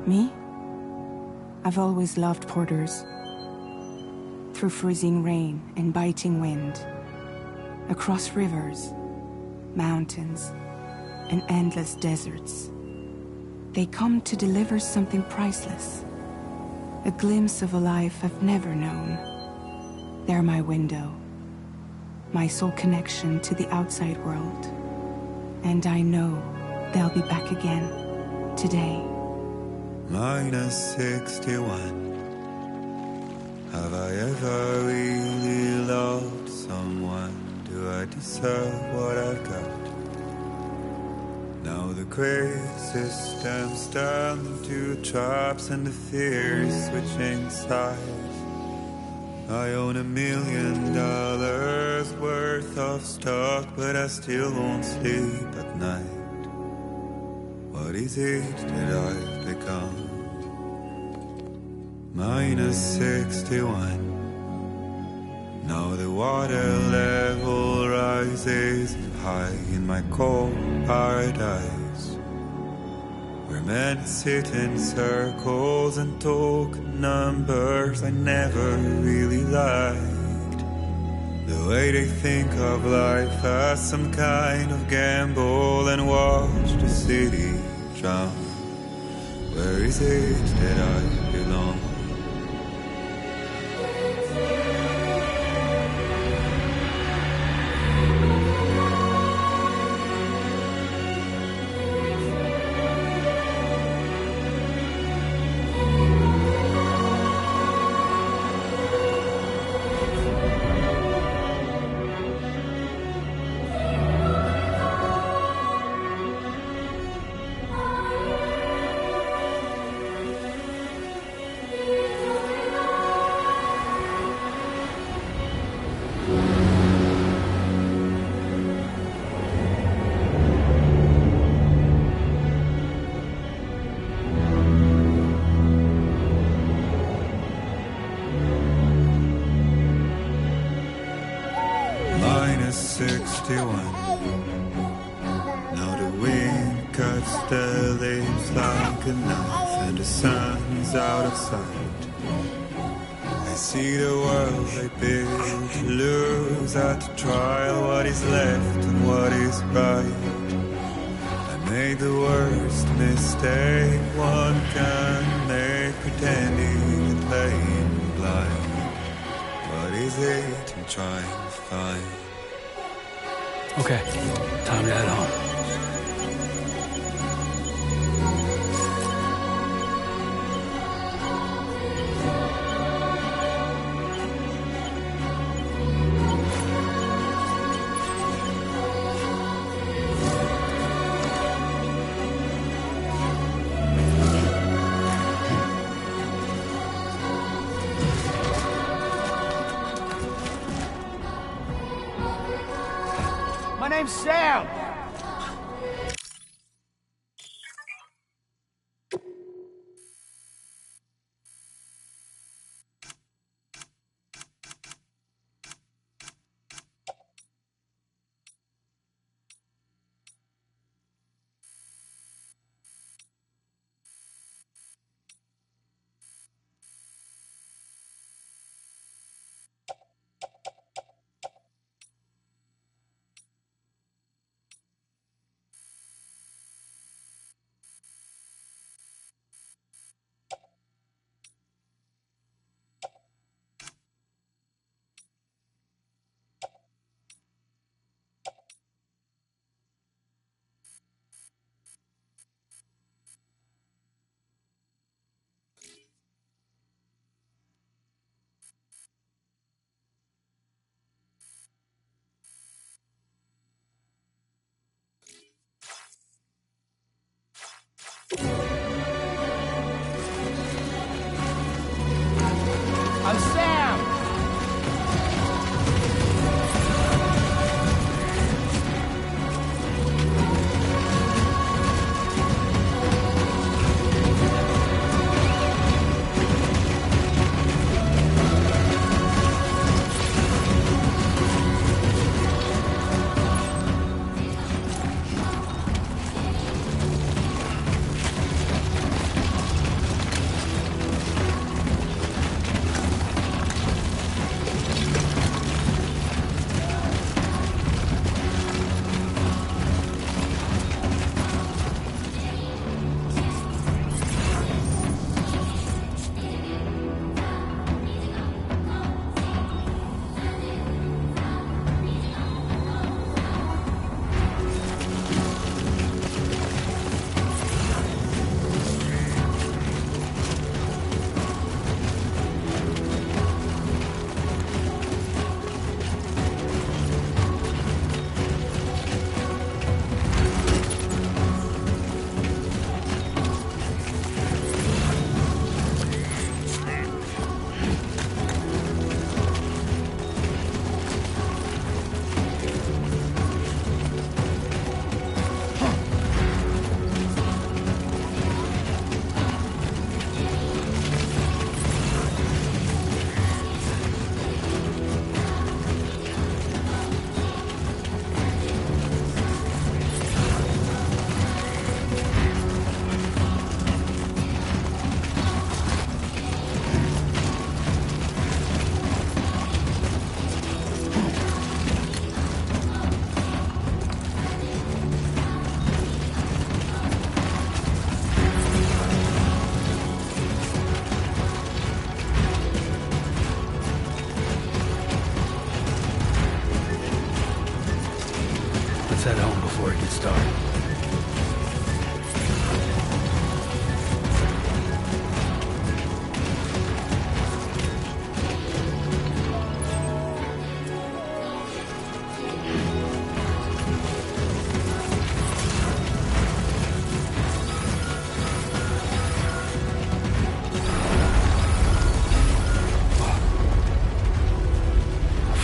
Me? I've always loved porters. Through freezing rain and biting wind, across rivers, mountains, and endless deserts, they come to deliver something priceless, a glimpse of a life I've never known. They're my window, my sole connection to the outside world. And I know they'll be back again, today. -61. Have I ever really loved someone? Do I deserve what I've got? Now the great system's turned into traps and the fears switching sides. I own $1 million worth of stock, but I still won't sleep at night. What is it that I've become? -61. Now the water level rises high in my cold paradise, where men sit in circles and talk numbers I never really liked. The way they think of life as some kind of gamble and watch the city drown. Where is it that I belong? -61. Now the wind cuts the leaves like a knife, and the sun's out of sight. I see the world I built to lose at the trial, what is left and what is right. I made the worst mistake one can make, pretending and playing blind. What is it I'm trying to find? Okay, time to head home. My name's Sam!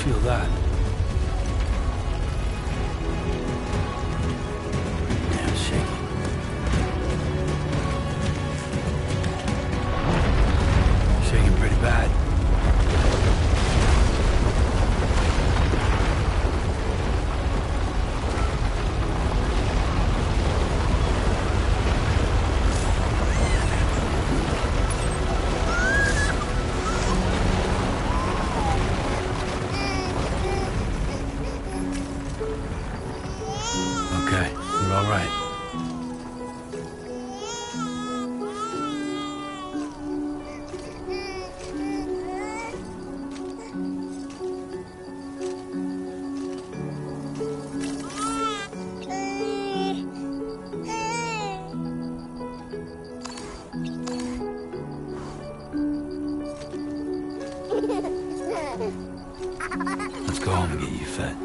Feel that. Yeah, it's shaky. Shaking pretty bad. Okay, you're all right. Let's go home and get you fed.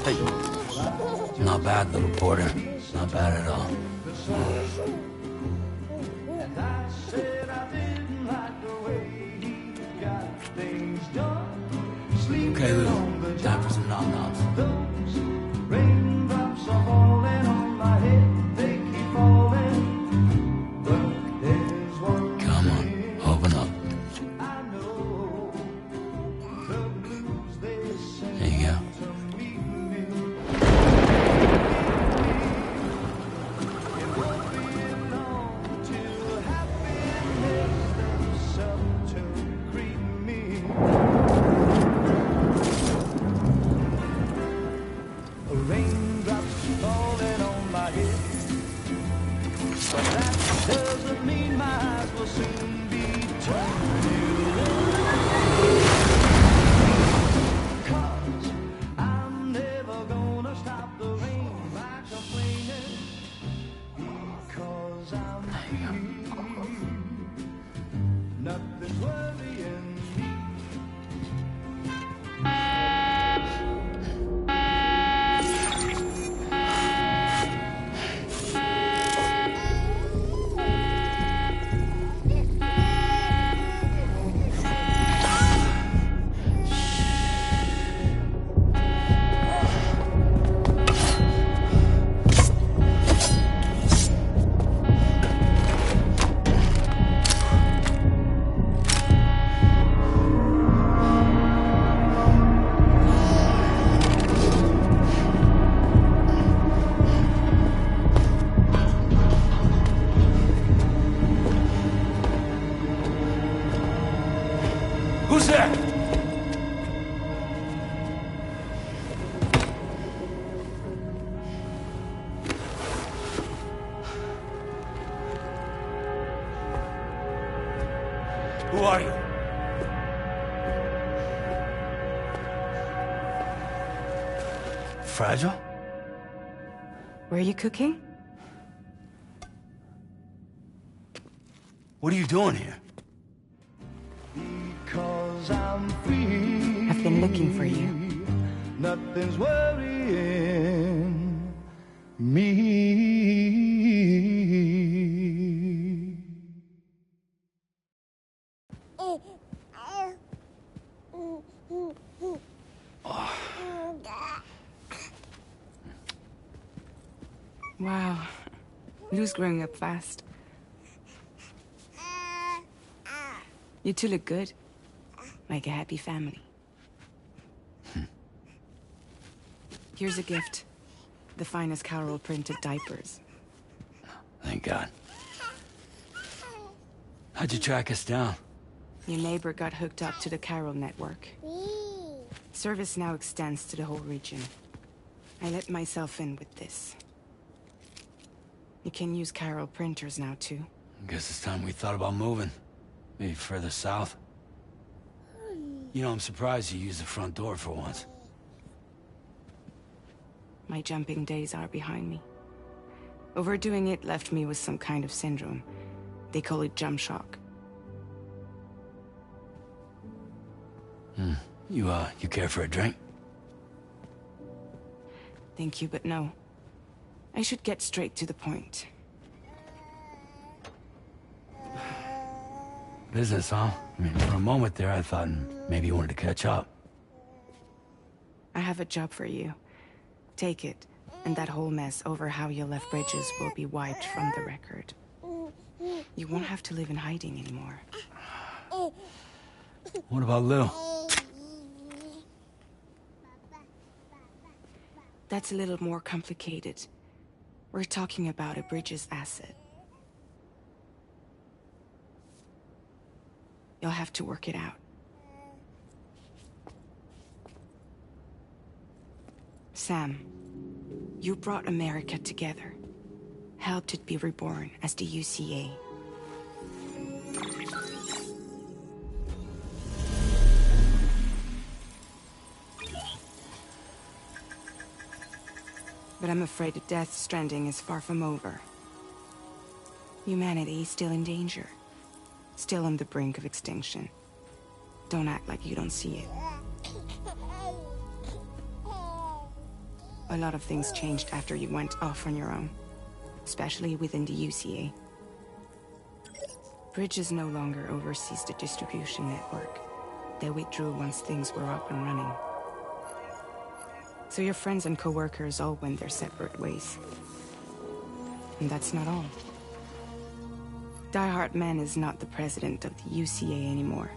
Hey. Not bad, little porter. Not bad at all. Okay, Lou. Time for some nom-noms. Come on, open up. There you go. Who's there? Who are you? Fragile? Were you cooking? What are you doing here? I've been looking for you. Nothing's worrying me. Wow. Lou's growing up fast. You two look good. Like a happy family. Here's a gift. The finest Carol printed diapers. Thank God. How'd you track us down? Your neighbor got hooked up to the Carol network. Service now extends to the whole region. I let myself in with this. You can use Carol printers now, too. Guess it's time we thought about moving. Maybe further south. You know, I'm surprised you used the front door for once. My jumping days are behind me. Overdoing it left me with some kind of syndrome. They call it jump shock. You care for a drink? Thank you, but no. I should get straight to the point. Business, huh? I mean, for a moment there, I thought maybe you wanted to catch up. I have a job for you. Take it, and that whole mess over how you left Bridges will be wiped from the record. You won't have to live in hiding anymore. What about Lou? That's a little more complicated. We're talking about a Bridges asset. You'll have to work it out. Sam, you brought America together. Helped it be reborn as the UCA. But I'm afraid the death stranding is far from over. Humanity is still in danger. Still on the brink of extinction. Don't act like you don't see it. A lot of things changed after you went off on your own, especially within the UCA. Bridges no longer oversees the distribution network. They withdrew once things were up and running. So your friends and co-workers all went their separate ways. And that's not all. Die Hard Man is not the president of the UCA anymore.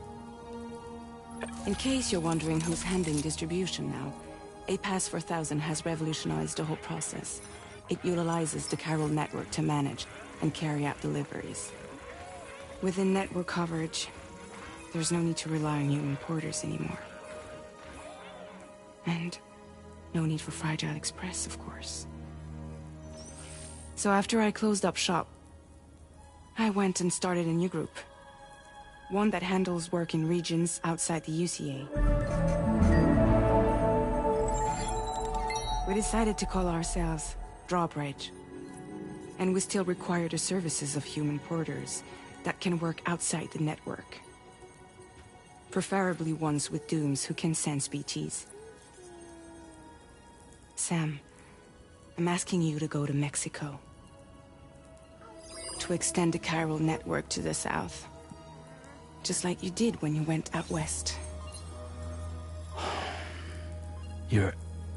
In case you're wondering who's handling distribution now, A Pass 4000 has revolutionized the whole process. It utilizes the chiral network to manage and carry out deliveries. Within network coverage, there's no need to rely on human porters anymore. And no need for Fragile Express, of course. So after I closed up shop, I went and started a new group. One that handles work in regions outside the UCA. We decided to call ourselves Drawbridge. And we still require the services of human porters that can work outside the network. Preferably ones with dooms who can sense BTs. Sam, I'm asking you to go to Mexico. To extend the chiral network to the south. Just like you did when you went out west. You're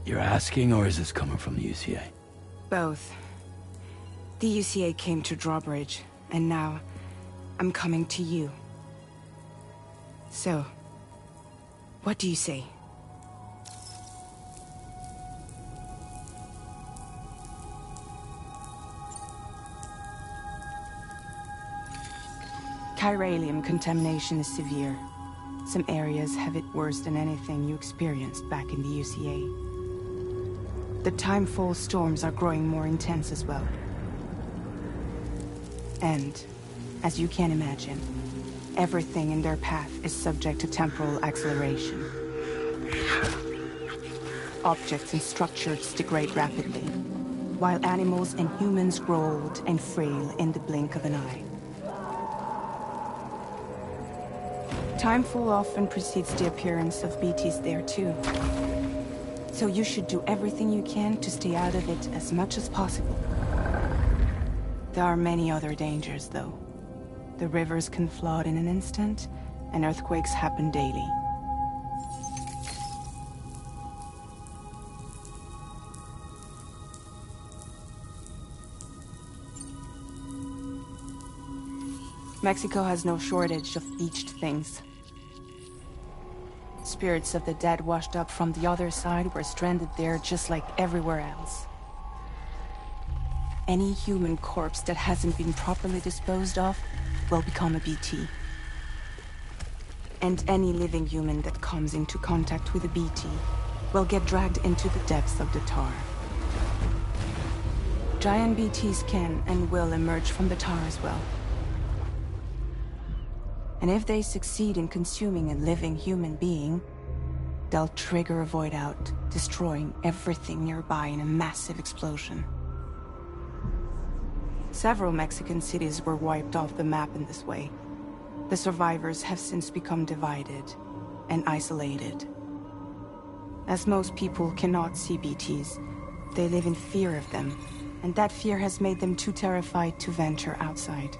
asking, or is this coming from the UCA? Both. The UCA came to Drawbridge, and now I'm coming to you. So, what do you say? Chiralium contamination is severe. Some areas have it worse than anything you experienced back in the UCA. The timefall storms are growing more intense as well. And, as you can imagine, everything in their path is subject to temporal acceleration. Objects and structures degrade rapidly, while animals and humans grow old and frail in the blink of an eye. Timefall often precedes the appearance of BTs there too. So you should do everything you can to stay out of it as much as possible. There are many other dangers, though. The rivers can flood in an instant, and earthquakes happen daily. Mexico has no shortage of beached things. Spirits of the dead washed up from the other side were stranded there just like everywhere else. Any human corpse that hasn't been properly disposed of will become a BT. And any living human that comes into contact with a BT will get dragged into the depths of the tar. Giant BTs can and will emerge from the tar as well. And if they succeed in consuming a living human being, they'll trigger a void out, destroying everything nearby in a massive explosion. Several Mexican cities were wiped off the map in this way. The survivors have since become divided and isolated. As most people cannot see BTs, they live in fear of them, and that fear has made them too terrified to venture outside.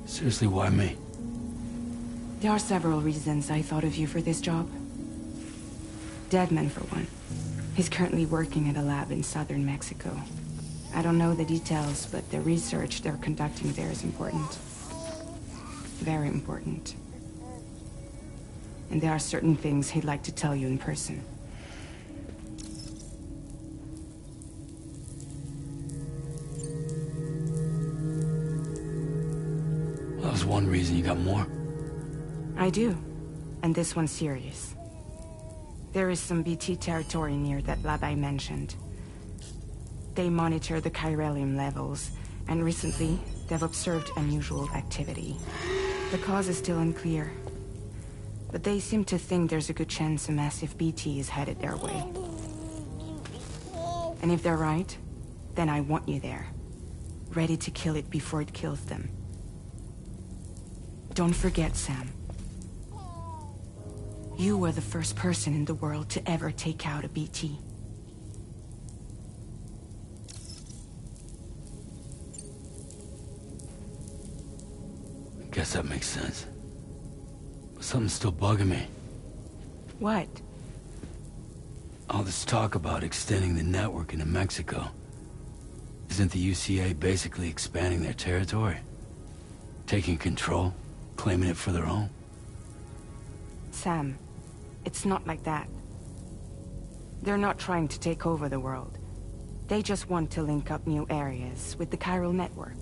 Seriously, why me? There are several reasons I thought of you for this job. Deadman, for one. He's currently working at a lab in southern Mexico. I don't know the details, but the research they're conducting there is important. Very important. And there are certain things he'd like to tell you in person. That was one reason. You got more? I do. And this one's serious. There is some BT territory near that lab I mentioned. They monitor the chiralium levels, and recently, they've observed unusual activity. The cause is still unclear, but they seem to think there's a good chance a massive BT is headed their way. And if they're right, then I want you there. Ready to kill it before it kills them. Don't forget, Sam. You were the first person in the world to ever take out a BT. I guess that makes sense. But something's still bugging me. What? All this talk about extending the network into Mexico. Isn't the UCA basically expanding their territory? Taking control, claiming it for their own? Sam, it's not like that. They're not trying to take over the world. They just want to link up new areas with the chiral network.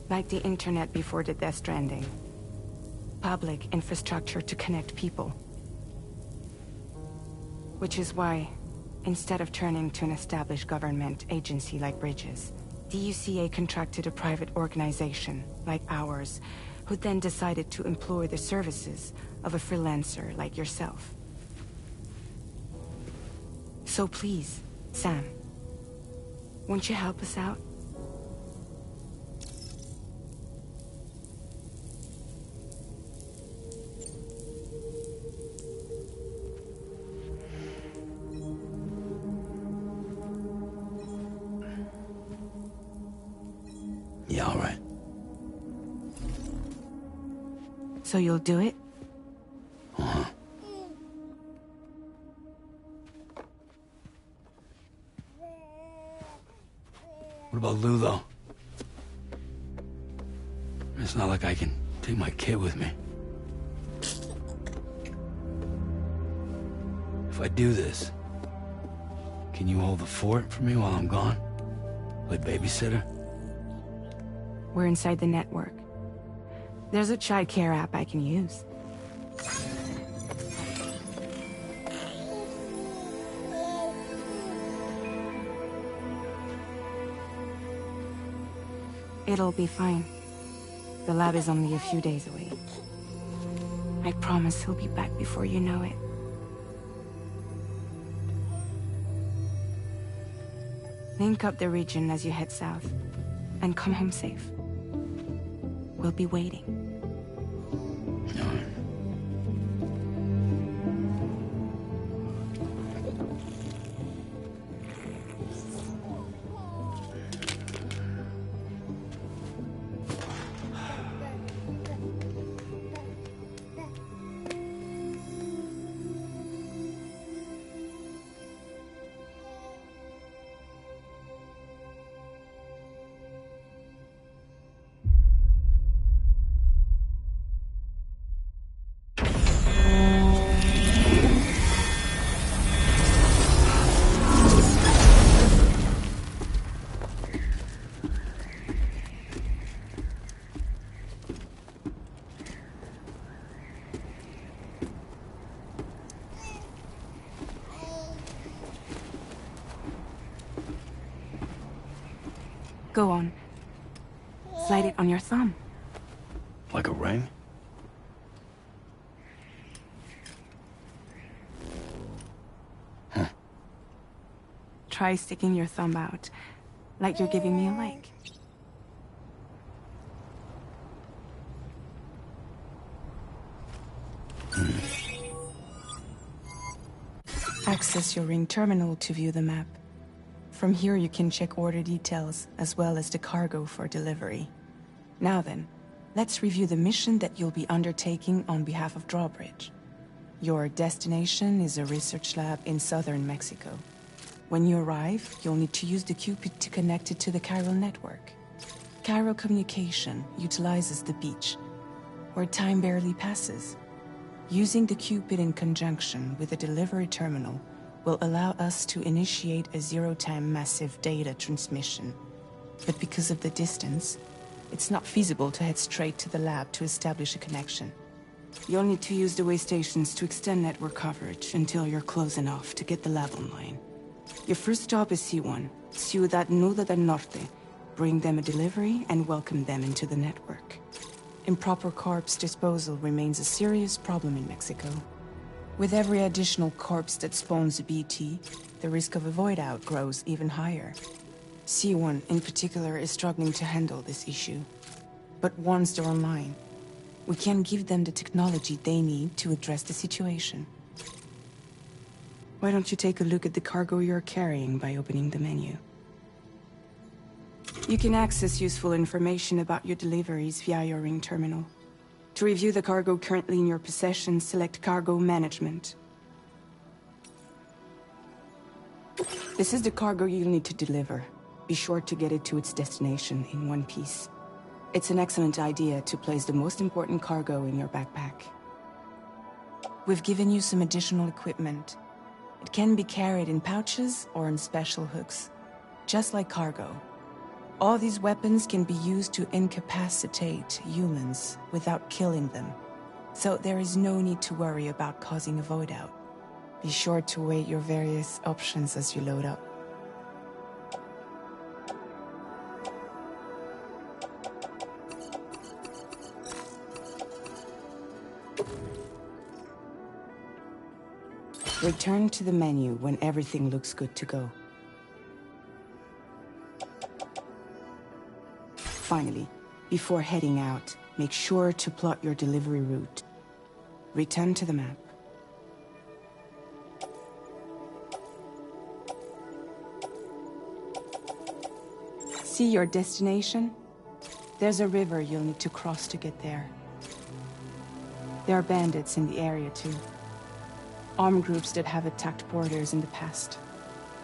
Like the internet before the Death Stranding. Public infrastructure to connect people. Which is why, instead of turning to an established government agency like Bridges, the UCA contracted a private organization, like ours, who then decided to employ the services of a freelancer like yourself. So please, Sam, won't you help us out? Yeah, all right. So you'll do it? Uh-huh. What about Lou, though? It's not like I can take my kid with me. If I do this, can you hold the fort for me while I'm gone? Play babysitter? We're inside the network. There's a child care app I can use. It'll be fine. The lab is only a few days away. I promise he'll be back before you know it. Link up the region as you head south, and come home safe. We'll be waiting. All right. Go on. Slide it on your thumb. Like a ring? Huh. Try sticking your thumb out, like you're giving me a like. Access your ring terminal to view the map. From here you can check order details, as well as the cargo for delivery. Now then, let's review the mission that you'll be undertaking on behalf of Drawbridge. Your destination is a research lab in southern Mexico. When you arrive, you'll need to use the Cupid to connect it to the chiral network. Chiral communication utilizes the beach, where time barely passes. Using the Cupid in conjunction with a delivery terminal will allow us to initiate a zero-time massive data transmission. But because of the distance, it's not feasible to head straight to the lab to establish a connection. You'll need to use the way stations to extend network coverage until you're close enough to get the lab online. Your first stop is C1, Ciudad Nuda del Norte. Bring them a delivery and welcome them into the network. Improper corpse disposal remains a serious problem in Mexico. With every additional corpse that spawns a BT, the risk of a void out grows even higher. C1 in particular is struggling to handle this issue. But once they're online, we can give them the technology they need to address the situation. Why don't you take a look at the cargo you're carrying by opening the menu? You can access useful information about your deliveries via your ring terminal. To review the cargo currently in your possession, select Cargo Management. This is the cargo you'll need to deliver. Be sure to get it to its destination in one piece. It's an excellent idea to place the most important cargo in your backpack. We've given you some additional equipment. It can be carried in pouches or in special hooks, just like cargo. All these weapons can be used to incapacitate humans without killing them, so there is no need to worry about causing a void out. Be sure to weigh your various options as you load up. Return to the menu when everything looks good to go. Finally, before heading out, make sure to plot your delivery route. Return to the map. See your destination? There's a river you'll need to cross to get there. There are bandits in the area too. Armed groups that have attacked borders in the past.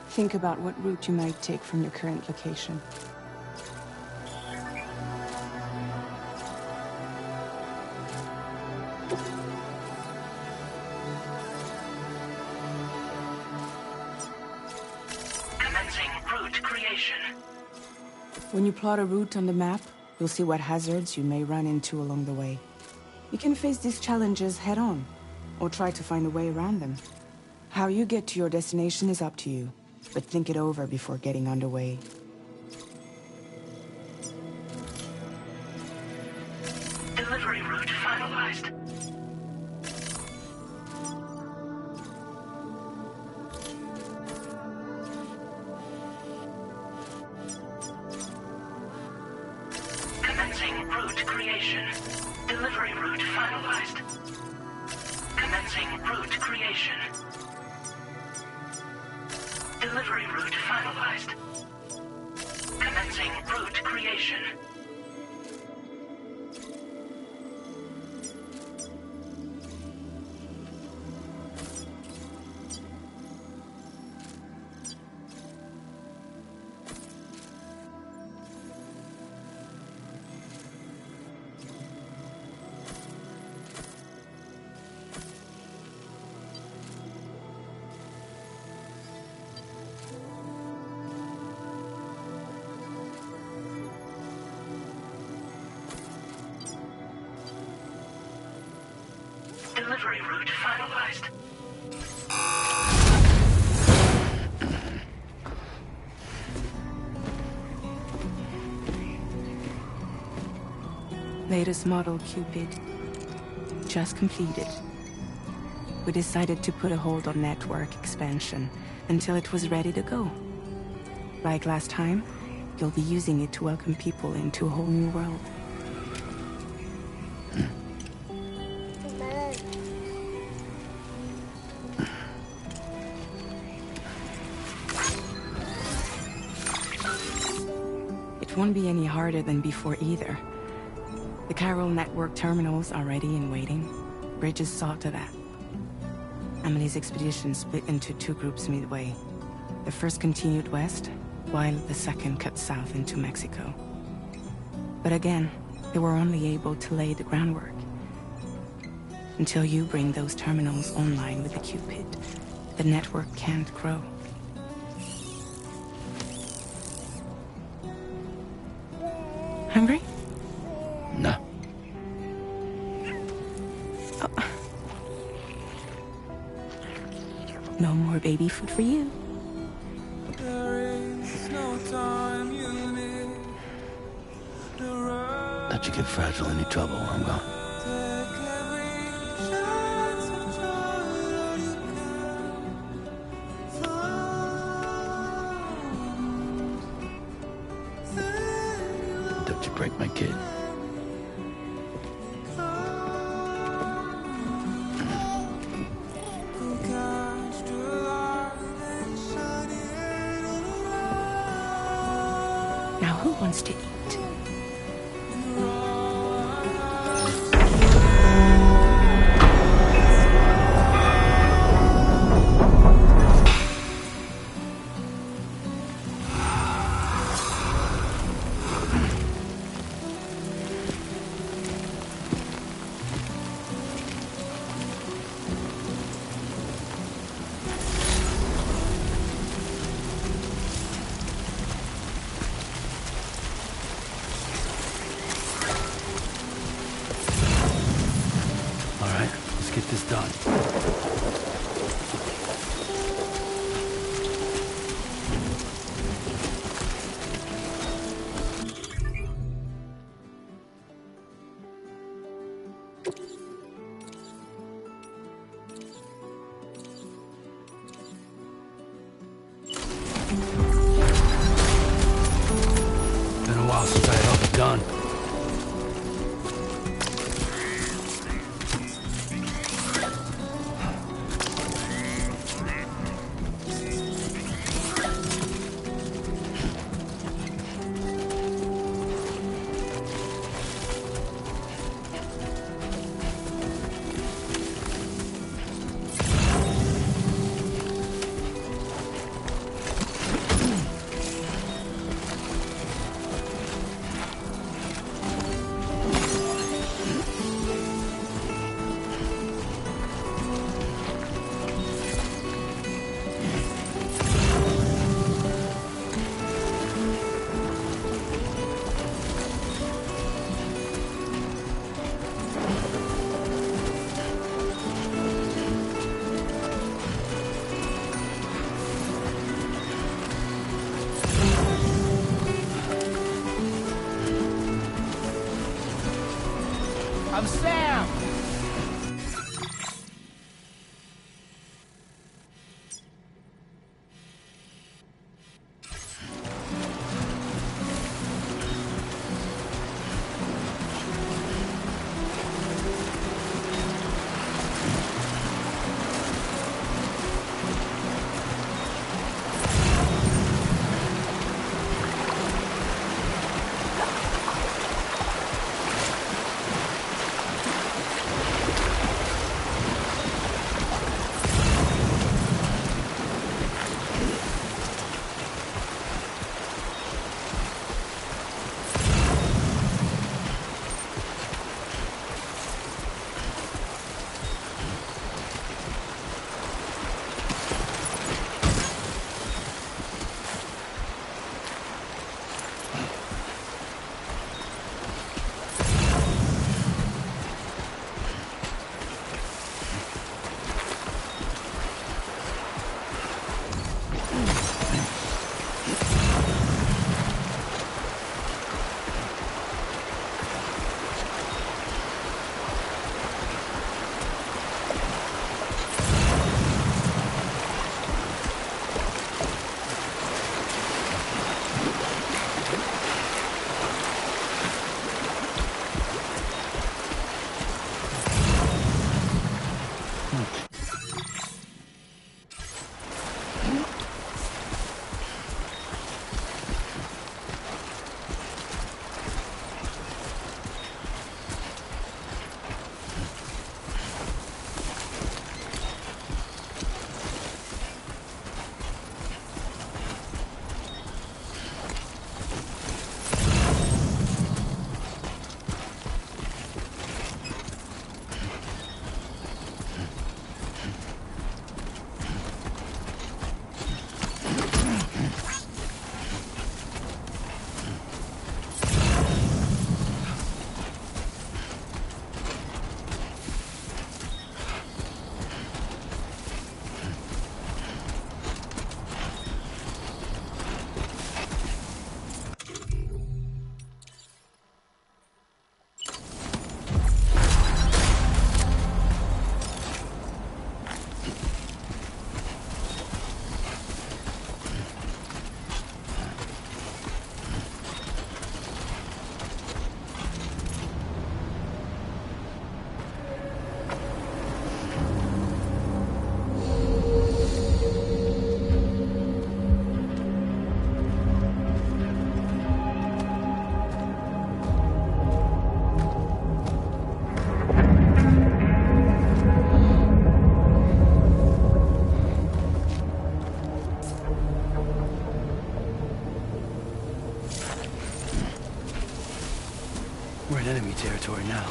Think about what route you might take from your current location. Commencing route creation. When you plot a route on the map, you'll see what hazards you may run into along the way. You can face these challenges head-on, or try to find a way around them. How you get to your destination is up to you, but think it over before getting underway. Delivery route finalized. Commencing route creation. Delivery route finalized. Commencing route creation. Delivery route finalized. Commencing route creation. Delivery route finalized. Latest model Cupid. Just completed. We decided to put a hold on network expansion until it was ready to go. Like last time, you'll be using it to welcome people into a whole new world. It won't be any harder than before either. The chiral network terminals are ready and waiting. Bridges saw to that. Emily's expedition split into two groups midway. The first continued west, while the second cut south into Mexico. But again, they were only able to lay the groundwork. Until you bring those terminals online with the Cupid, the network can't grow. Hungry? No. Oh. No more baby food for you. Let you get fragile any trouble while I'm gone. break my kid. Now who wants to eat? Get this done. Been a while since I held a gun. I'm Sam! in enemy territory now.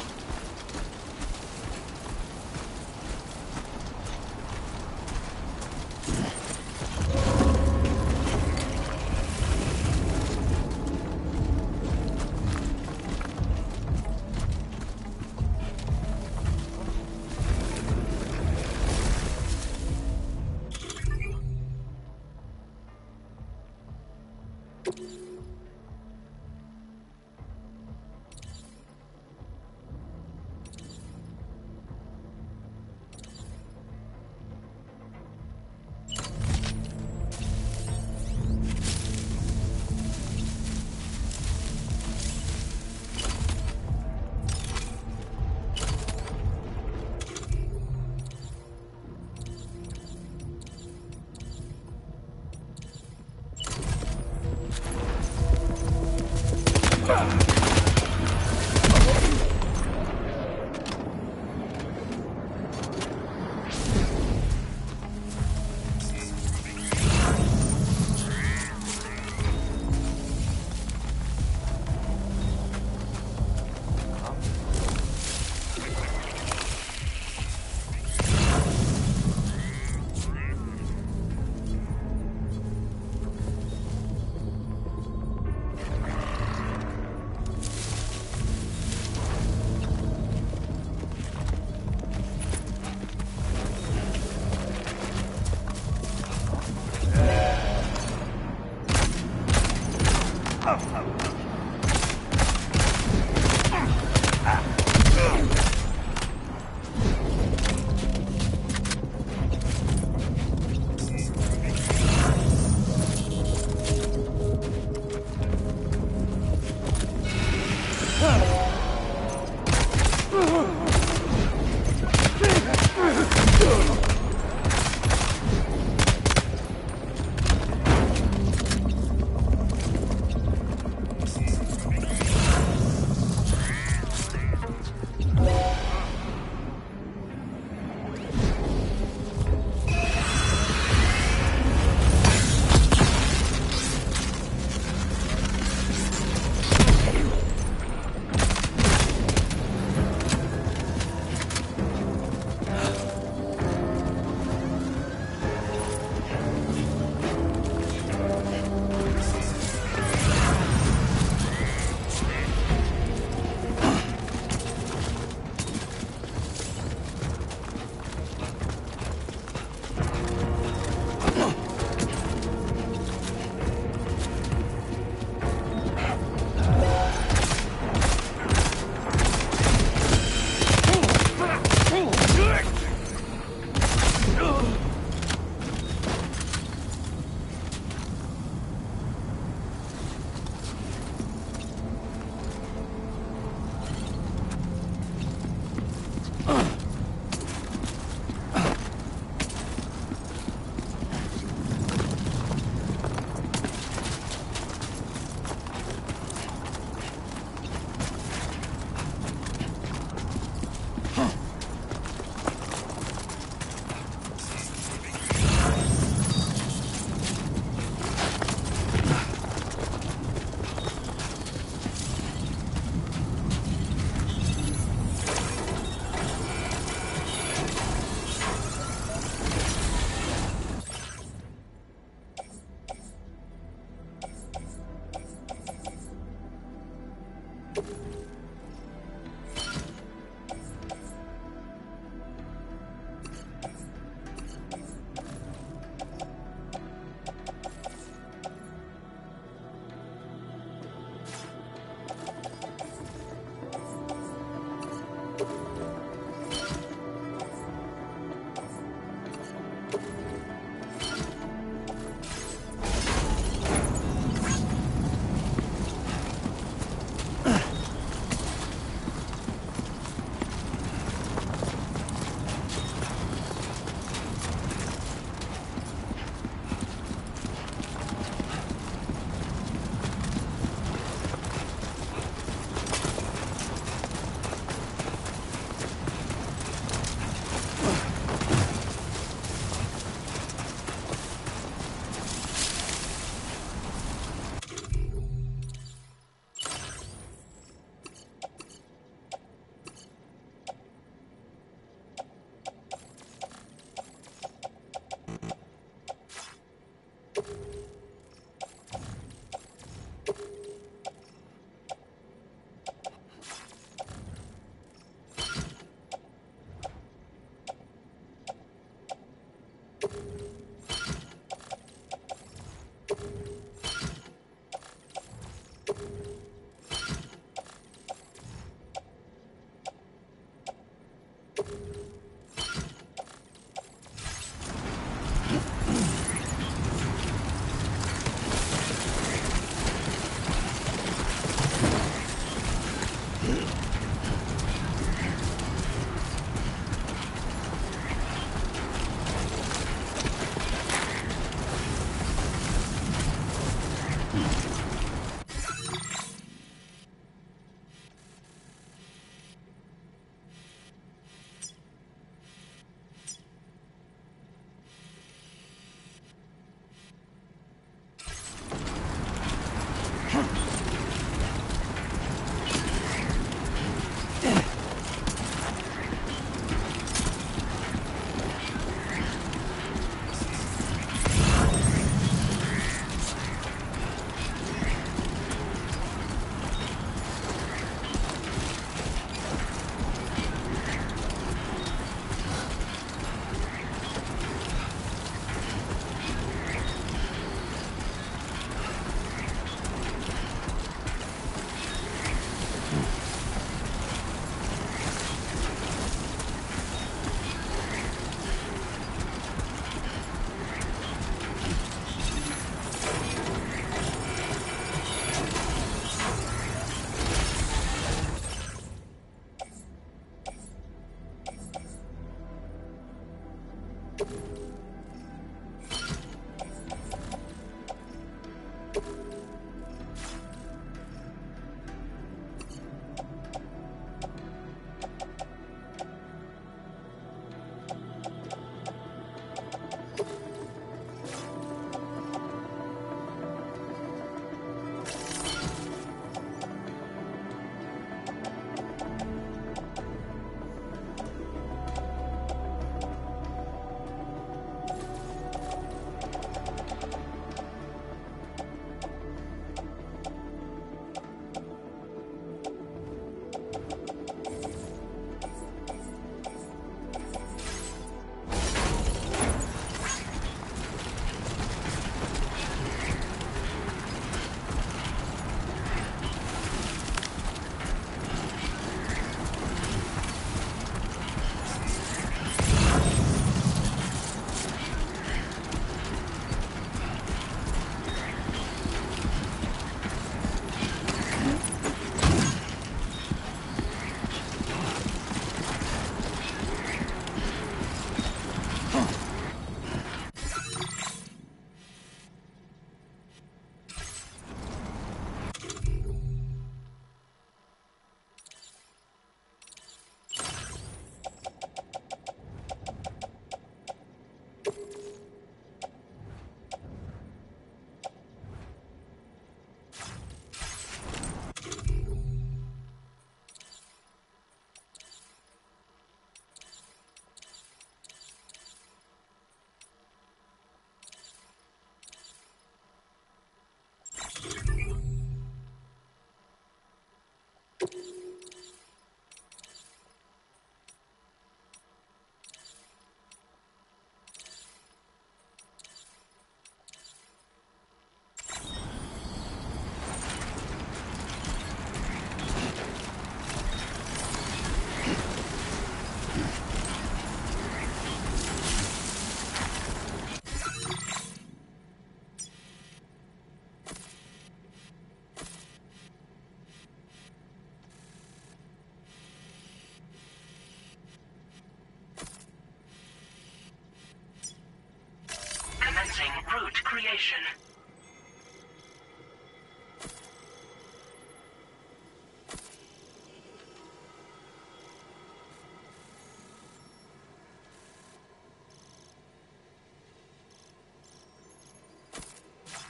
Route creation.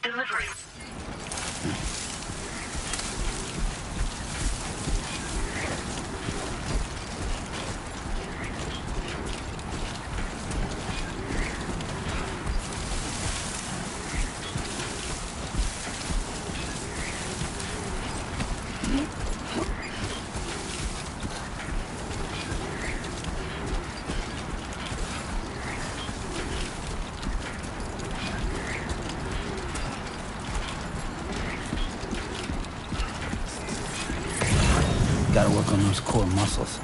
Delivery. Gotta work on those core muscles.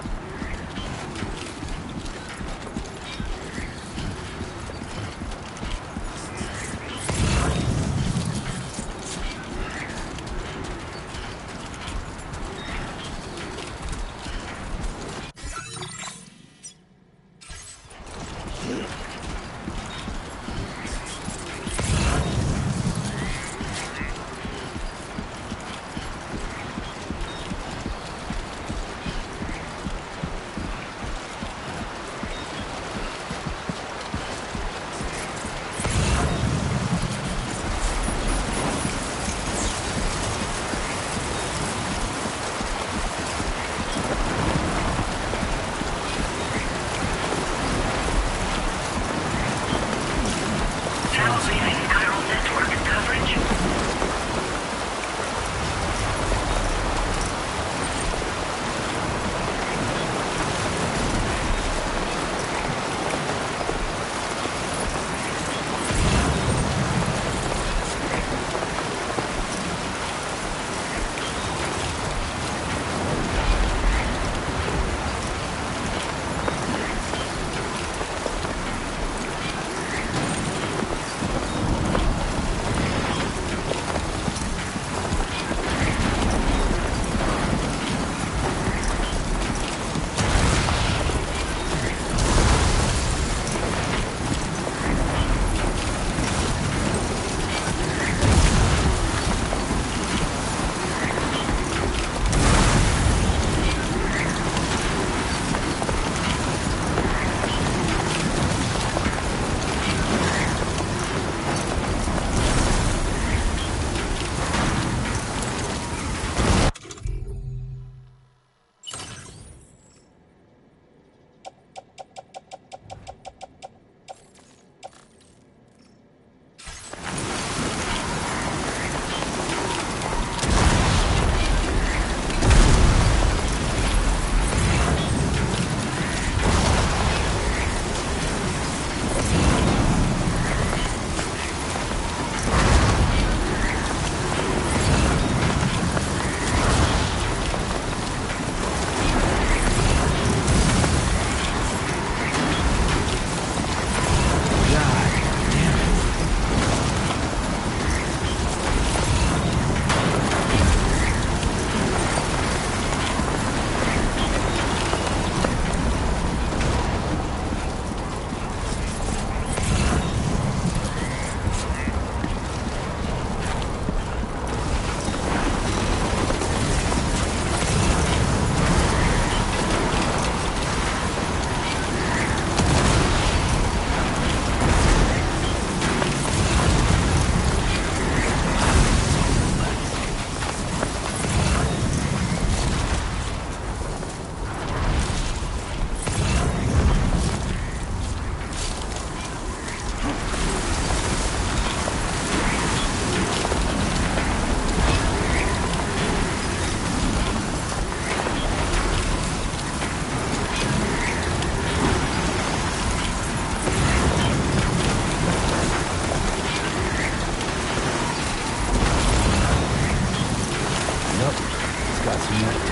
some more.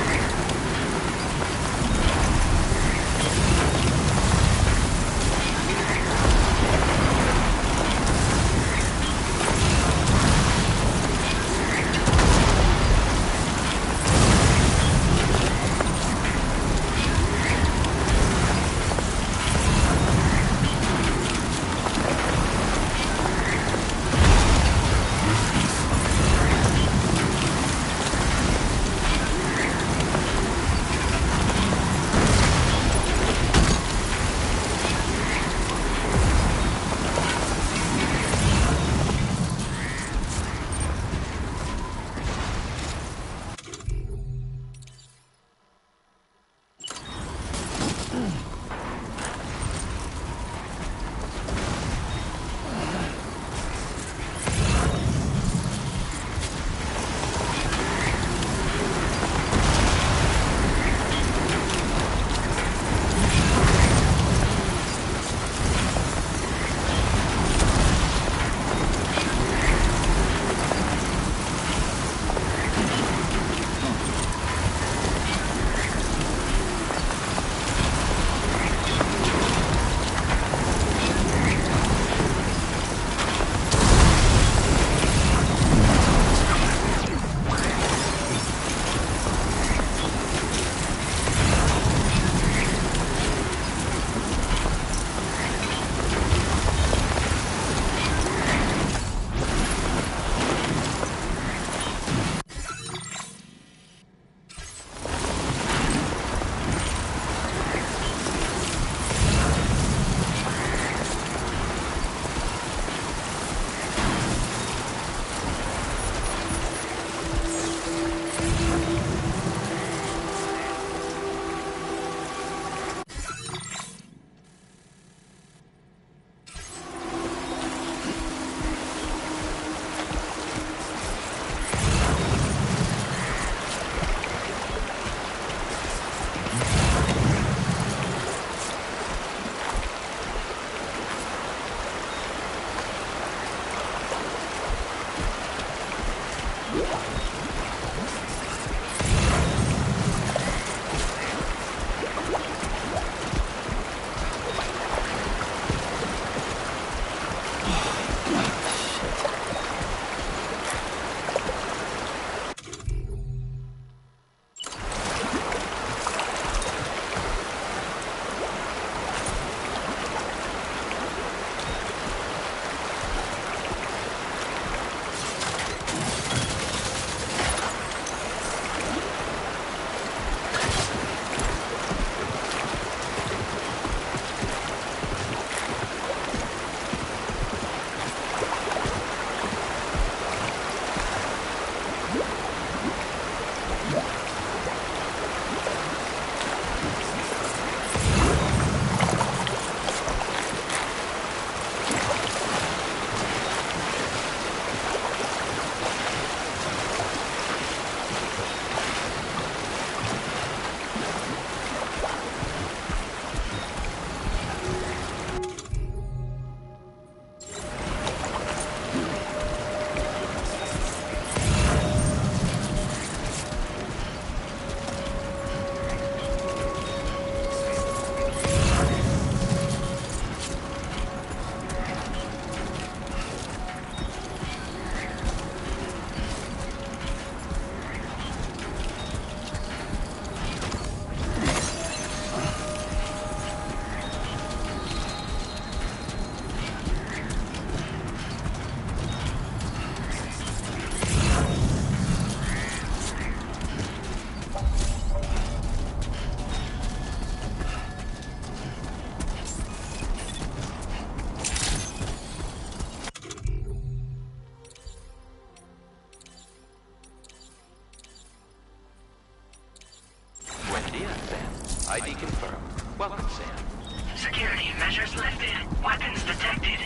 ID confirmed. Welcome, Sam. Security measures lifted. Weapons detected.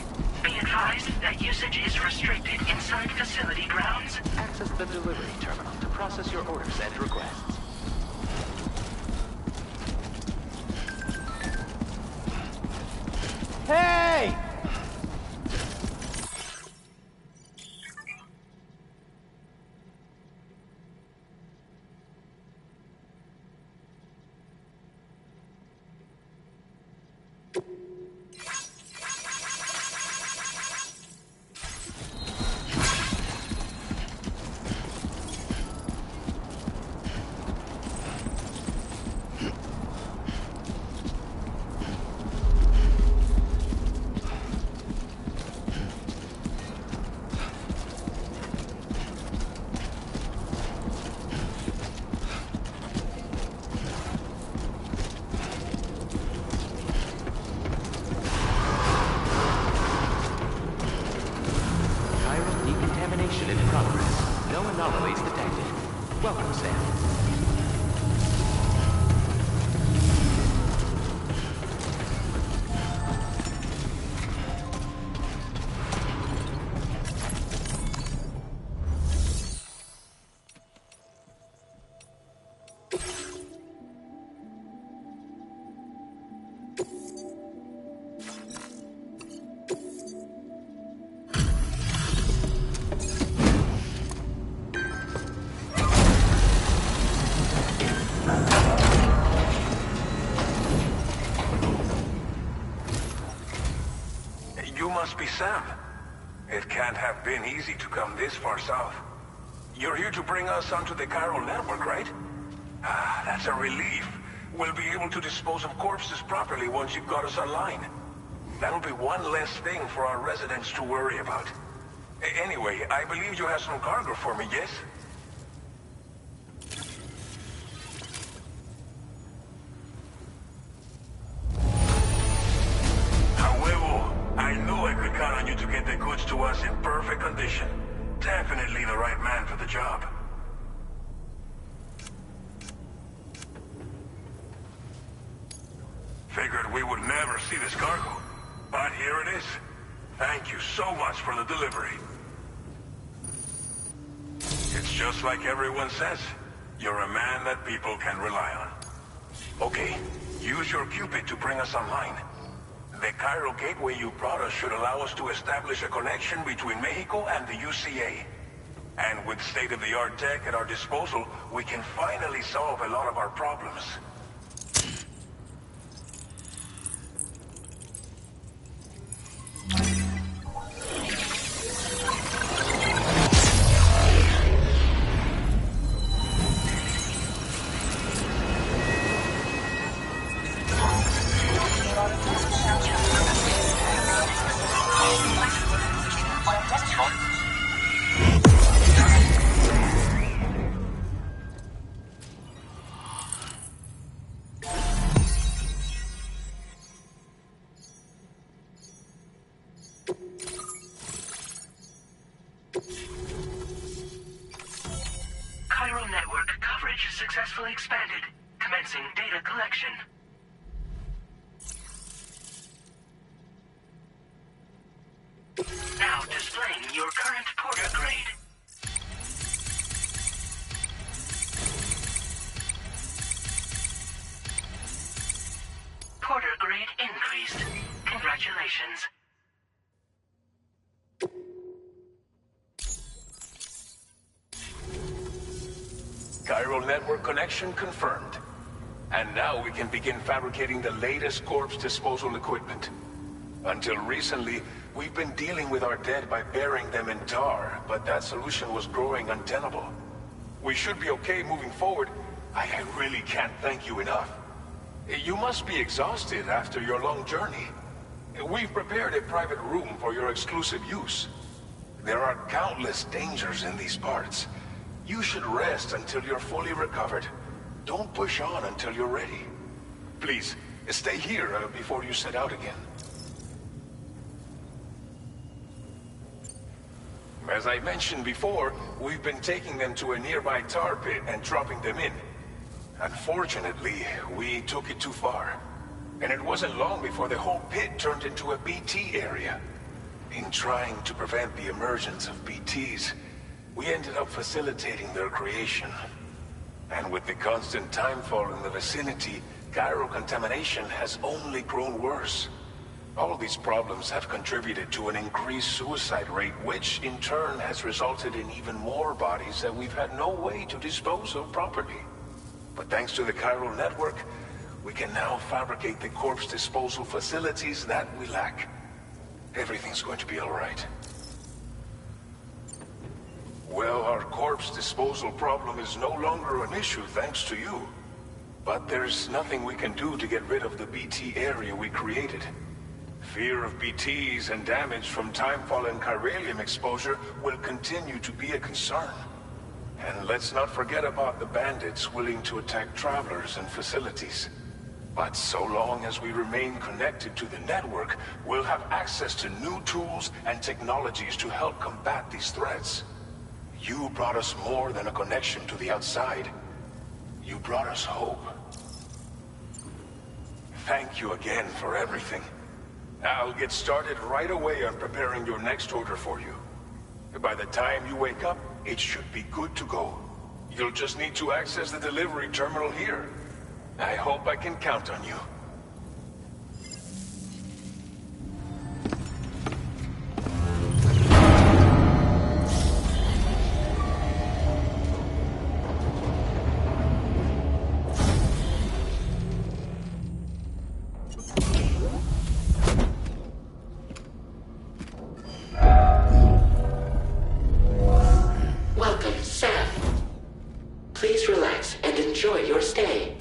Be advised that usage is restricted inside facility grounds. Access the delivery terminal to process your orders and requests. Hey! Must be Sam. It can't have been easy to come this far south. You're here to bring us onto the chiral network, right? Ah, that's a relief. We'll be able to dispose of corpses properly once you've got us online. That'll be one less thing for our residents to worry about. Anyway, I believe you have some cargo for me, yes? I knew I could count on you to get the goods to us in perfect condition. Definitely the right man for the job. Figured we would never see this cargo, but here it is. Thank you so much for the delivery. It's just like everyone says. You're a man that people can rely on. Okay, use your Cupid to bring us online. The chiral gateway you brought us should allow us to establish a connection between Mexico and the UCA. And with state-of-the-art tech at our disposal, we can finally solve a lot of our problems. Successfully expanded. Commencing data collection. Now displaying your current porter grade. Porter grade increased. Congratulations. Chiral network connection confirmed. And now we can begin fabricating the latest corpse disposal equipment. Until recently, we've been dealing with our dead by burying them in tar, but that solution was growing untenable. We should be okay moving forward. I really can't thank you enough. You must be exhausted after your long journey. We've prepared a private room for your exclusive use. There are countless dangers in these parts. You should rest until you're fully recovered. Don't push on until you're ready. Please, stay here before you set out again. As I mentioned before, we've been taking them to a nearby tar pit and dropping them in. Unfortunately, we took it too far. And it wasn't long before the whole pit turned into a BT area. In trying to prevent the emergence of BTs, we ended up facilitating their creation. And with the constant timefall in the vicinity, chiral contamination has only grown worse. All these problems have contributed to an increased suicide rate, which in turn has resulted in even more bodies that we've had no way to dispose of properly. But thanks to the chiral network, we can now fabricate the corpse disposal facilities that we lack. Everything's going to be all right. Well, our corpse disposal problem is no longer an issue thanks to you. But there's nothing we can do to get rid of the BT area we created. Fear of BTs and damage from timefall and chiralium exposure will continue to be a concern. And let's not forget about the bandits willing to attack travelers and facilities. But so long as we remain connected to the network, we'll have access to new tools and technologies to help combat these threats. You brought us more than a connection to the outside. You brought us hope. Thank you again for everything. I'll get started right away on preparing your next order for you. By the time you wake up, it should be good to go. You'll just need to access the delivery terminal here. I hope I can count on you. Welcome, Sam. Please relax and enjoy your stay.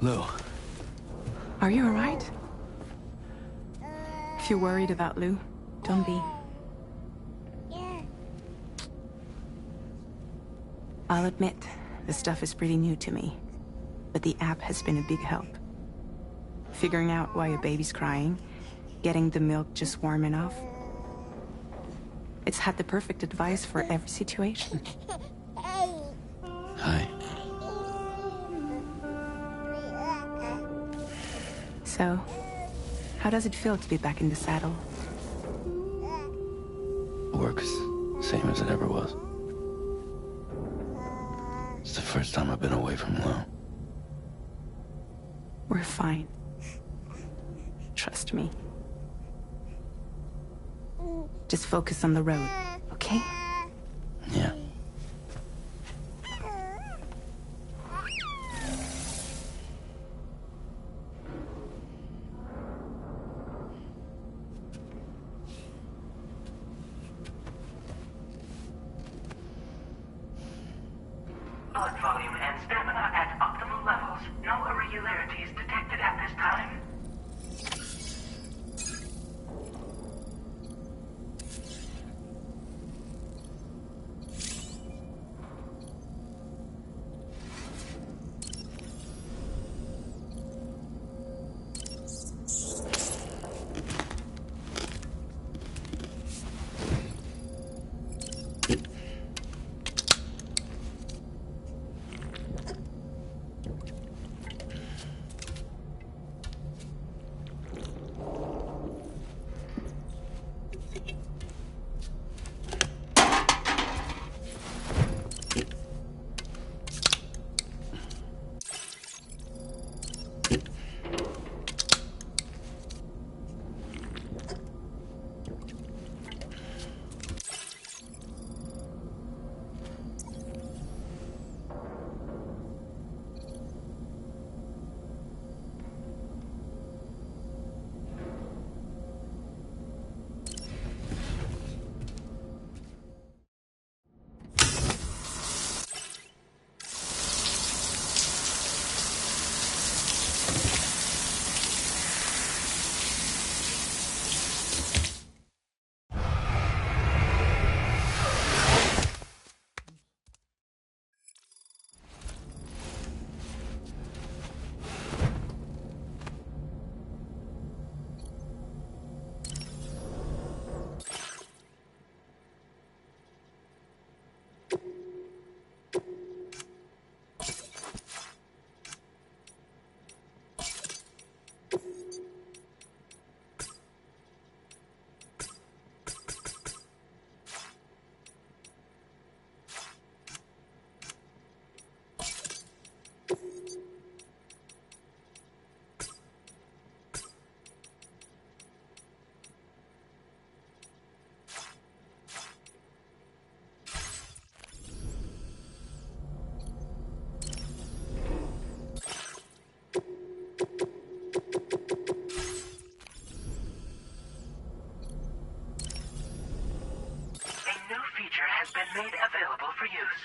Lou. Are you alright? If you're worried about Lou, don't be. I'll admit, this stuff is pretty new to me, but the app has been a big help. Figuring out why a baby's crying, getting the milk just warm enough. It's had the perfect advice for every situation. Hi. So, how does it feel to be back in the saddle? Works same as it ever was. It's the first time I've been away from Lo. We're fine. Trust me. Just focus on the road, okay? Yeah. Blood volume and stamina at optimal levels. No irregularities detected at this time. Has been made available for use.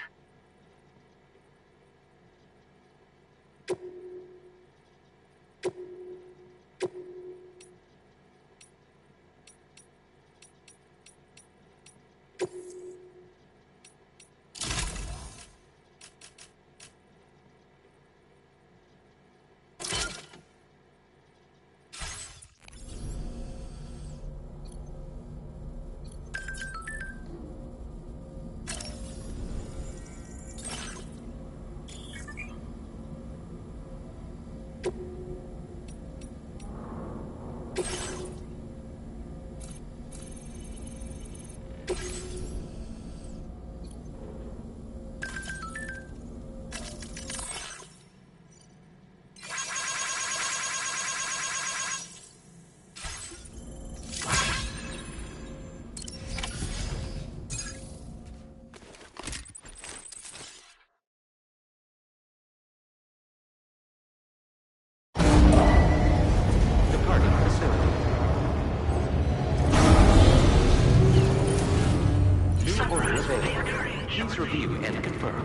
Please review and confirm.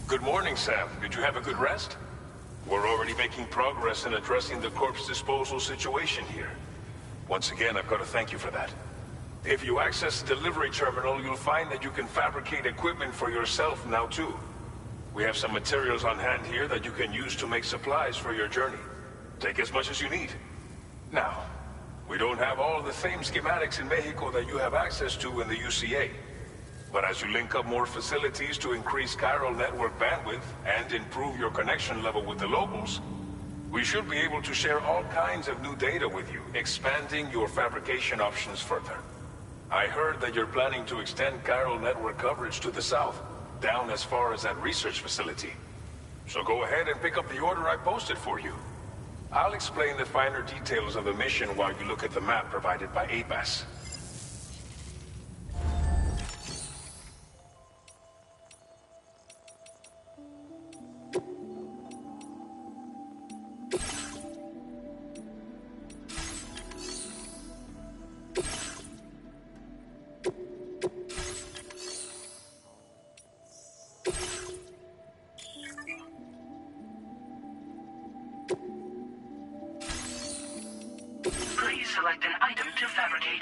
Good morning, Sam. Did you have a good rest? We're already making progress in addressing the corpse disposal situation here. Once again, I've got to thank you for that. If you access the delivery terminal, you'll find that you can fabricate equipment for yourself now too. We have some materials on hand here that you can use to make supplies for your journey. Take as much as you need. Now, we don't have all the same schematics in Mexico that you have access to in the UCA. But as you link up more facilities to increase chiral network bandwidth and improve your connection level with the locals, we should be able to share all kinds of new data with you, expanding your fabrication options further. I heard that you're planning to extend chiral network coverage to the south, down as far as that research facility. So go ahead and pick up the order I posted for you. I'll explain the finer details of the mission while you look at the map provided by ABAS. Please select an item to fabricate.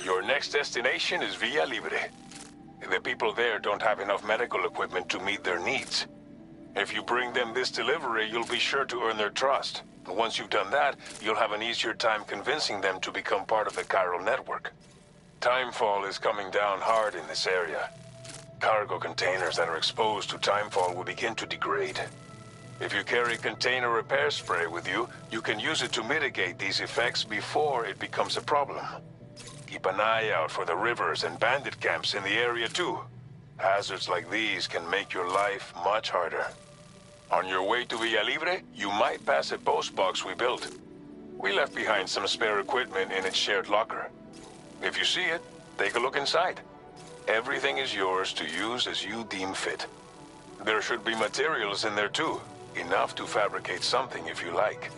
Your next destination is Villa Libre. The people there don't have enough medical equipment to meet their needs. If you bring them this delivery, you'll be sure to earn their trust. And once you've done that, you'll have an easier time convincing them to become part of the chiral network. Timefall is coming down hard in this area. Cargo containers that are exposed to timefall will begin to degrade. If you carry container repair spray with you, you can use it to mitigate these effects before it becomes a problem. Keep an eye out for the rivers and bandit camps in the area too. Hazards like these can make your life much harder. On your way to Villa Libre, you might pass a post box we built. We left behind some spare equipment in its shared locker. If you see it, take a look inside. Everything is yours to use as you deem fit. There should be materials in there too, enough to fabricate something if you like.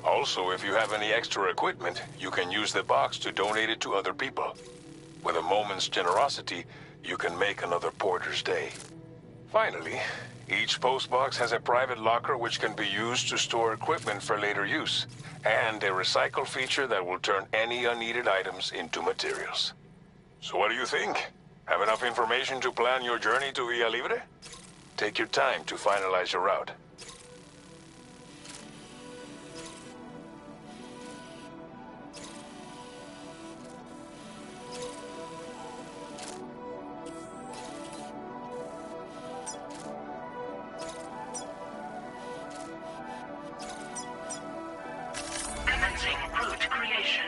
Also, if you have any extra equipment, you can use the box to donate it to other people. With a moment's generosity, you can make another porter's day. Finally, each postbox has a private locker which can be used to store equipment for later use, and a recycle feature that will turn any unneeded items into materials. So what do you think? Have enough information to plan your journey to Villa Libre? Take your time to finalize your route. Commencing route creation.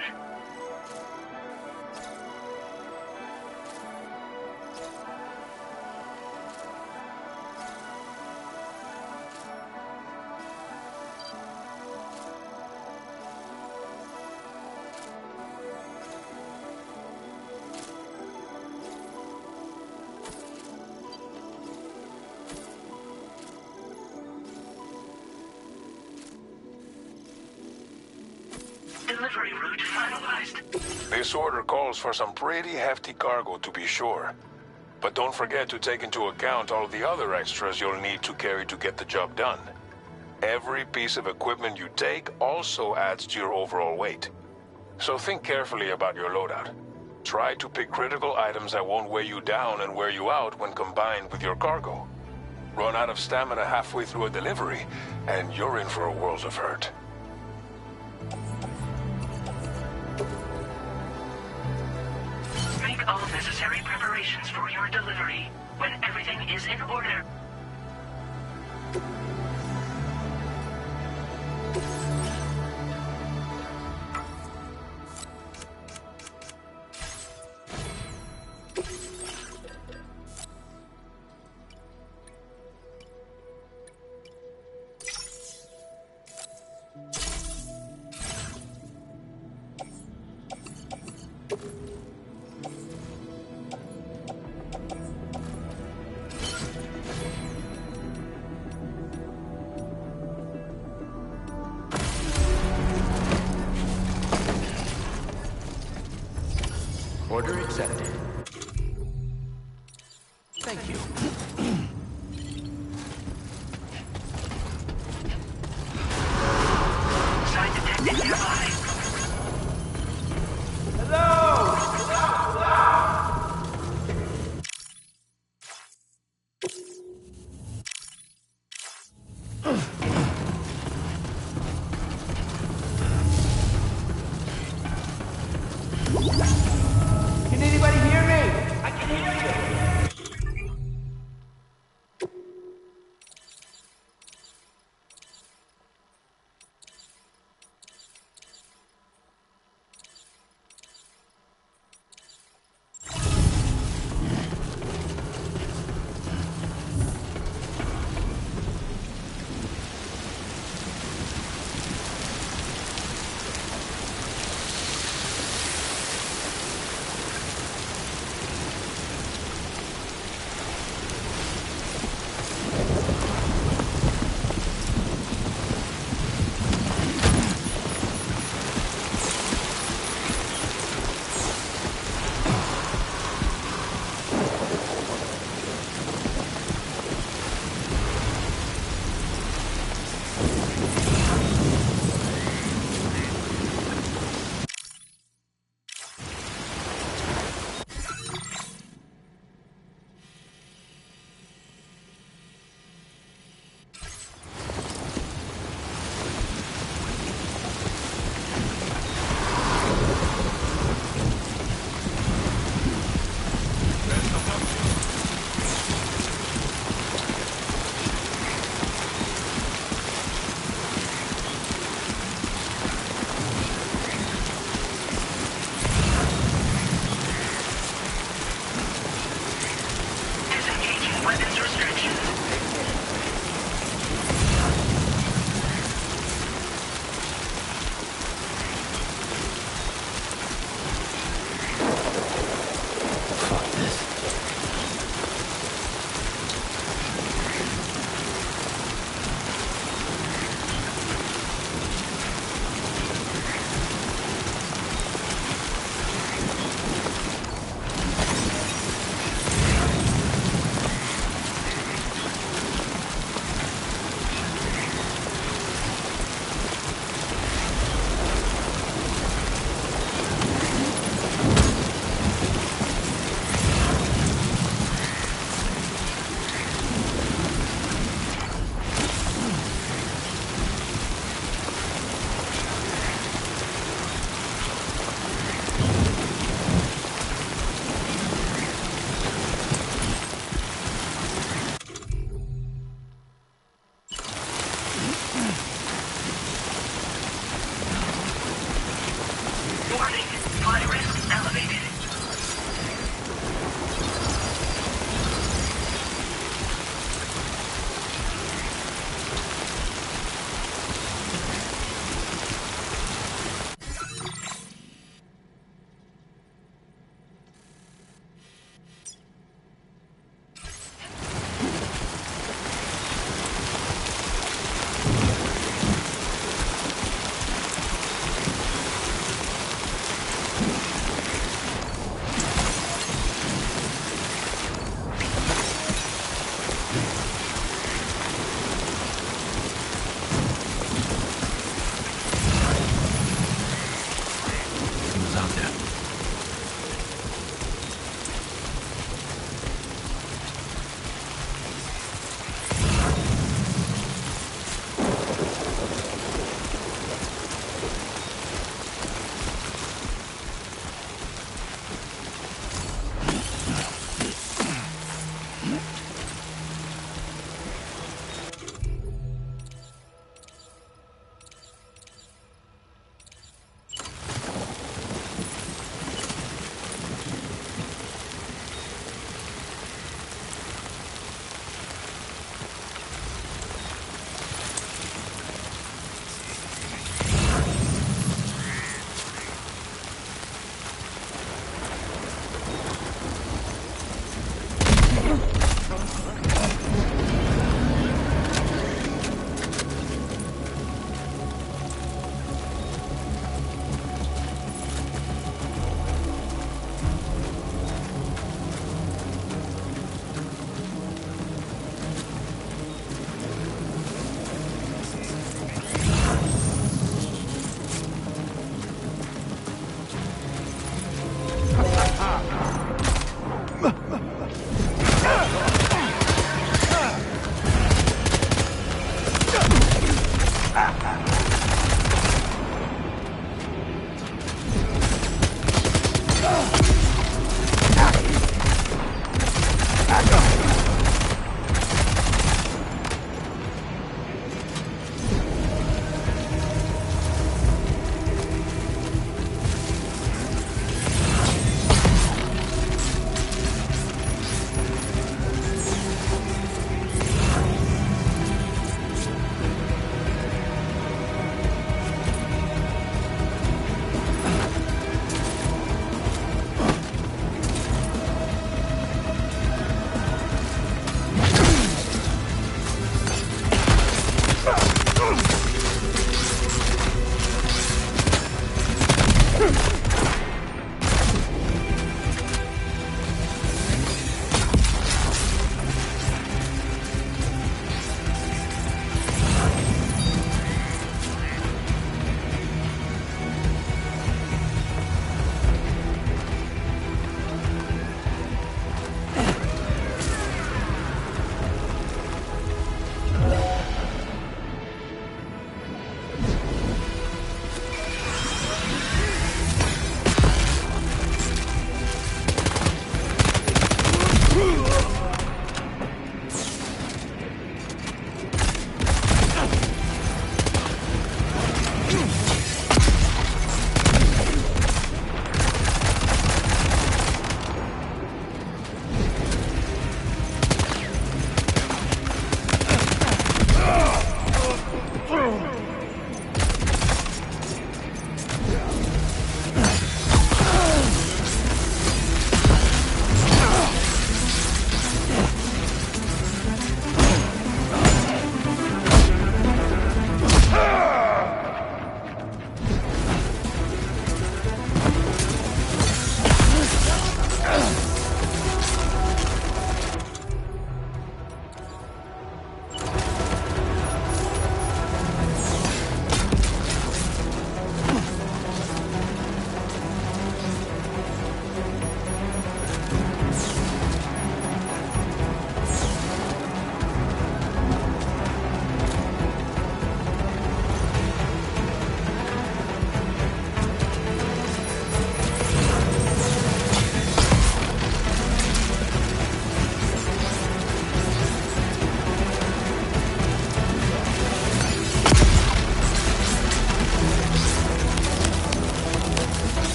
delivery route finalized. This order calls for some pretty hefty cargo to be sure. But don't forget to take into account all the other extras you'll need to carry to get the job done. Every piece of equipment you take also adds to your overall weight. So think carefully about your loadout. Try to pick critical items that won't weigh you down and wear you out when combined with your cargo. Run out of stamina halfway through a delivery, and you're in for a world of hurt. Make all necessary preparations for your delivery. When everything is in order, Order accepted. Thank you. sign detected nearby. Can anybody hear me? I can hear you!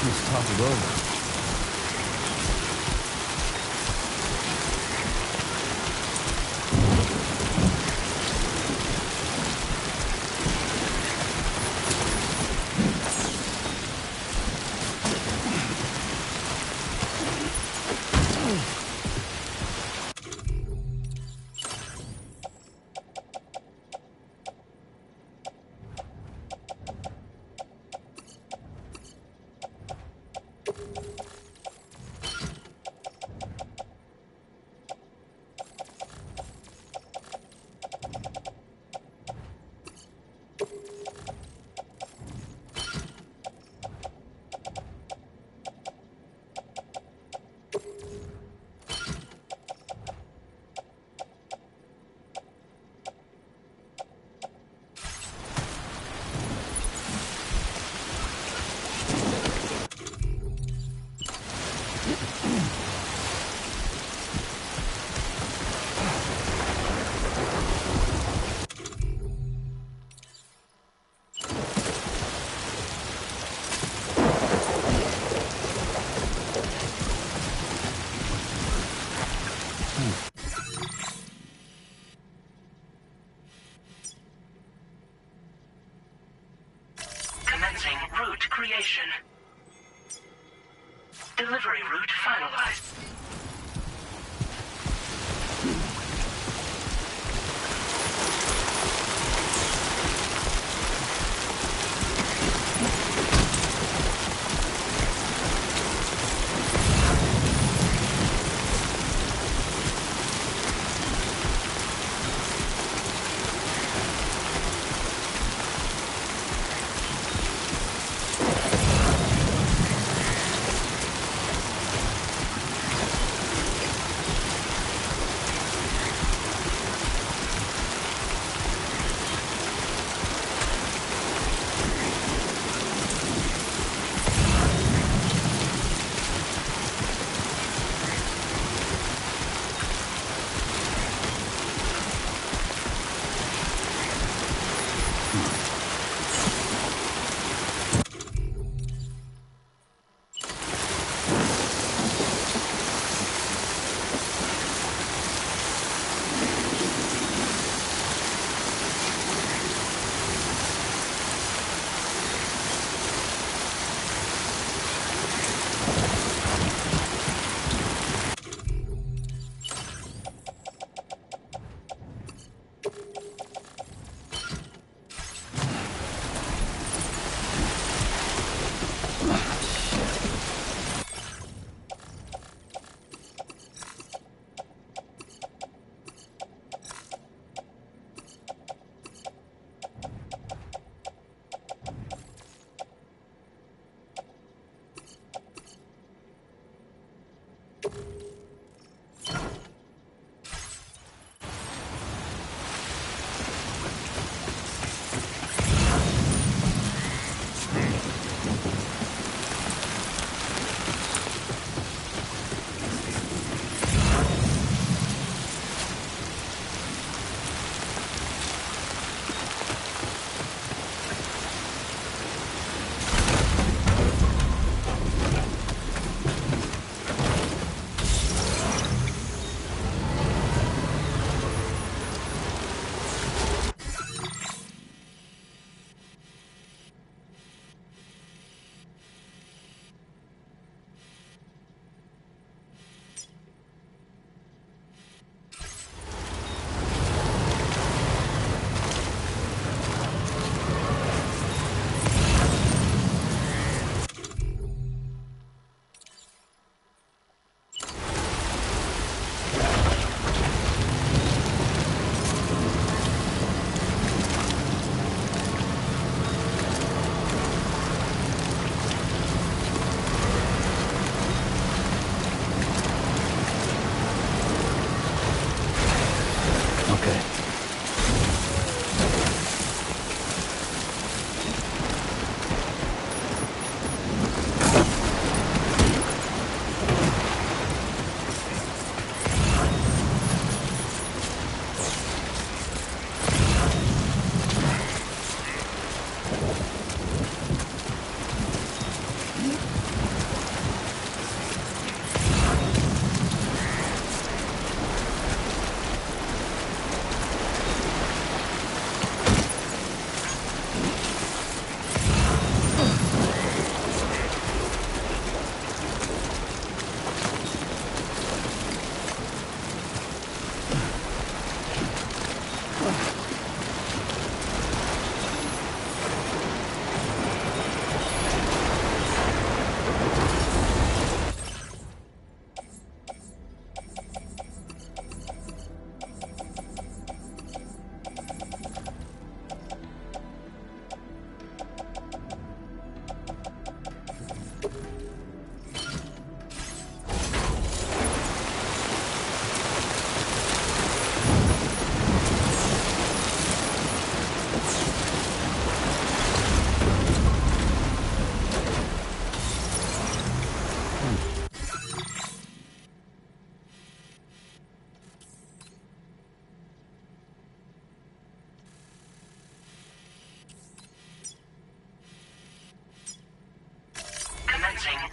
Let's talk it over. Commencing route creation. Delivery route finalized.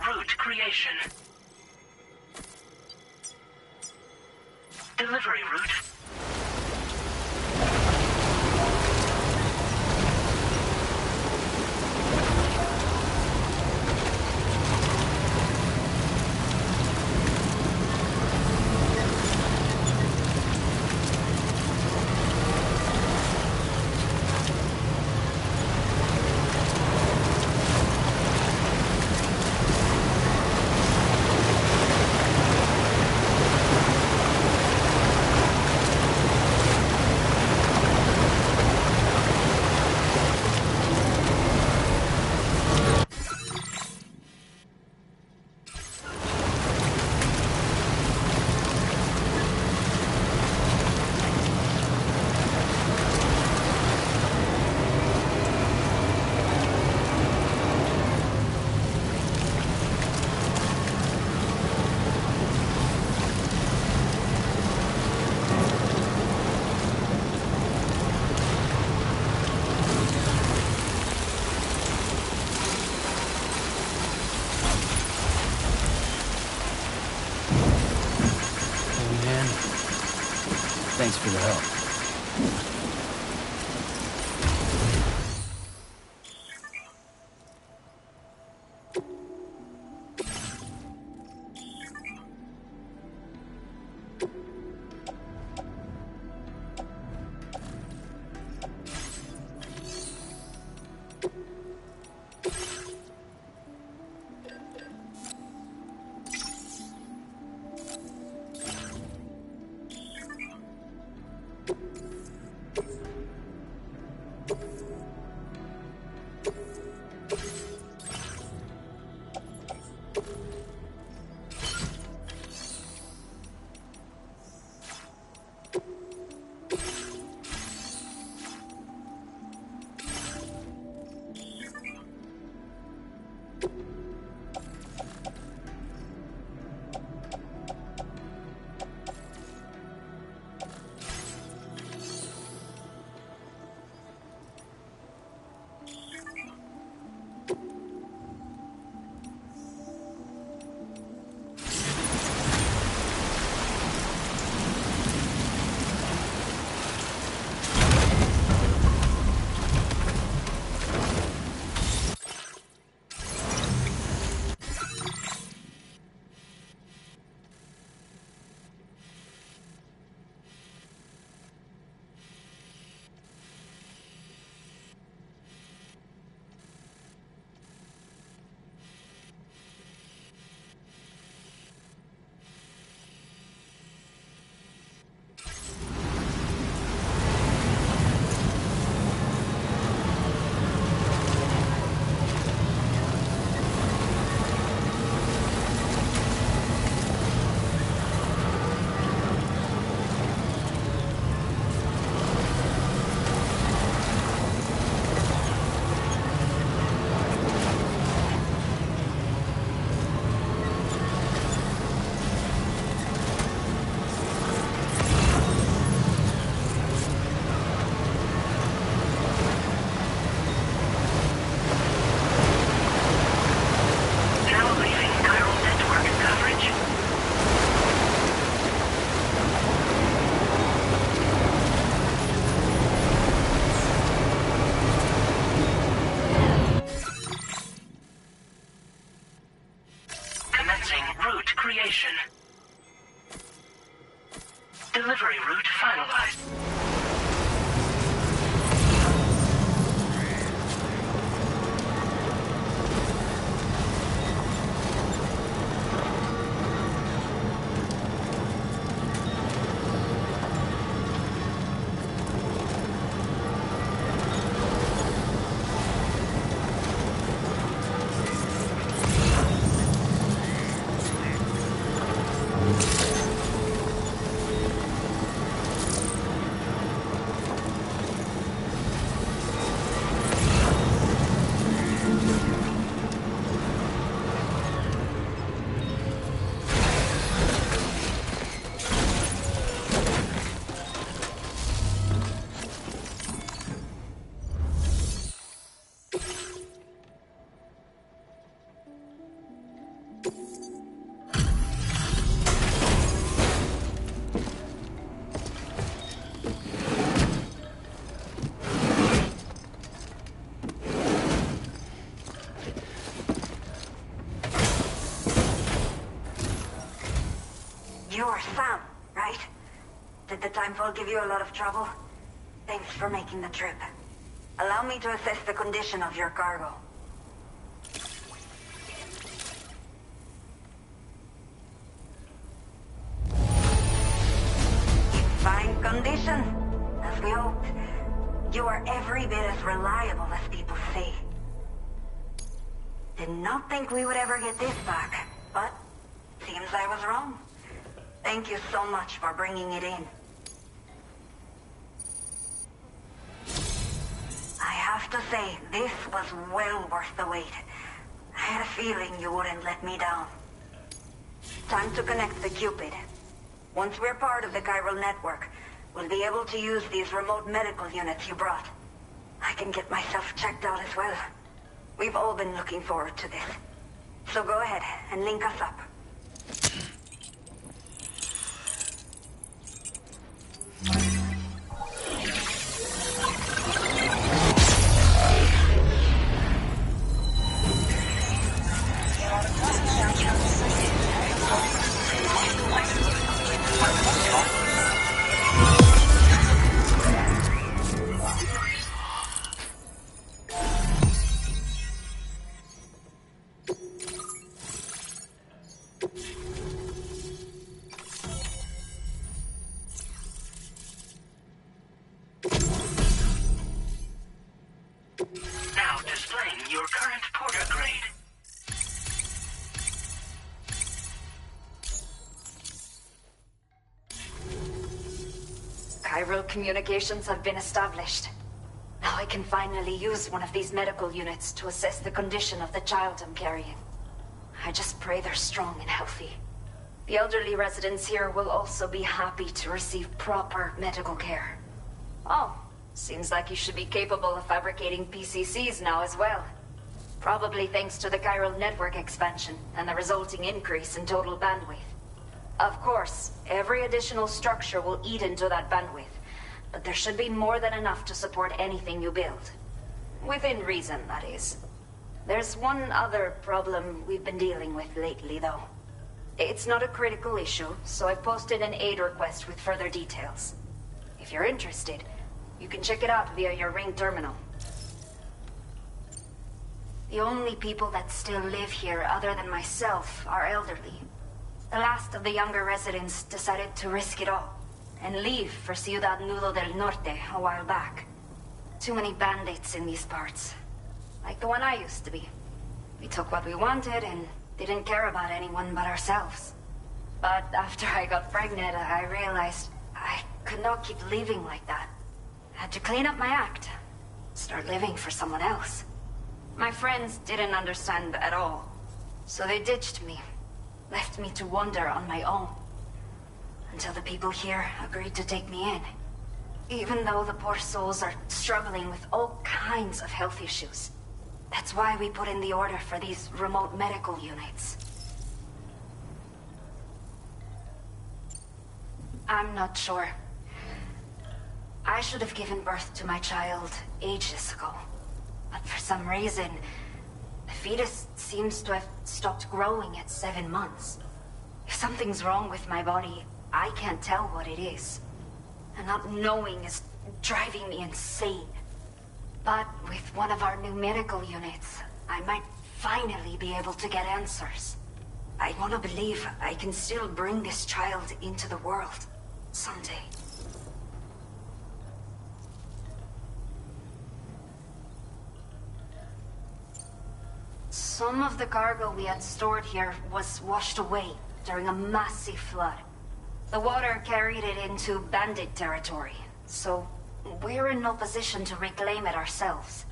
Route creation. Delivery route. Thanks for the help. Creation. Delivery route finalized. You're Sam, right? Did the timefall give you a lot of trouble? Thanks for making the trip. Allow me to assess the condition of your cargo. In fine condition, as we hoped. You are every bit as reliable as people say. Did not think we would ever get this back, but seems I was wrong. Thank you so much for bringing it in. I have to say, this was well worth the wait. I had a feeling you wouldn't let me down. Time to connect the Cupid. Once we're part of the chiral network, we'll be able to use these remote medical units you brought. I can get myself checked out as well. We've all been looking forward to this. So go ahead and link us up. Now displaying your current porter grade. Chiral communications have been established. Now I can finally use one of these medical units to assess the condition of the child I'm carrying. I just pray they're strong and healthy. The elderly residents here will also be happy to receive proper medical care. Oh, seems like you should be capable of fabricating PCCs now as well. Probably thanks to the chiral network expansion and the resulting increase in total bandwidth. Of course, every additional structure will eat into that bandwidth, but there should be more than enough to support anything you build. Within reason, that is. There's one other problem we've been dealing with lately, though. It's not a critical issue, so I've posted an aid request with further details. If you're interested, you can check it out via your ring terminal. The only people that still live here other than myself are elderly. The last of the younger residents decided to risk it all and leave for Ciudad Nudo del Norte a while back. Too many bandits in these parts. Like the one I used to be. We took what we wanted and didn't care about anyone but ourselves. But after I got pregnant, I realized I could not keep living like that. I had to clean up my act. Start living for someone else. My friends didn't understand at all. So they ditched me. Left me to wander on my own. Until the people here agreed to take me in. Even though the poor souls are struggling with all kinds of health issues. That's why we put in the order for these remote medical units. I'm not sure. I should have given birth to my child ages ago. But for some reason, the fetus seems to have stopped growing at 7 months. If something's wrong with my body, I can't tell what it is. And not knowing is driving me insane. But with one of our new medical units, I might finally be able to get answers. I want to believe I can still bring this child into the world someday. Some of the cargo we had stored here was washed away during a massive flood. The water carried it into bandit territory, so we're in no position to reclaim it ourselves.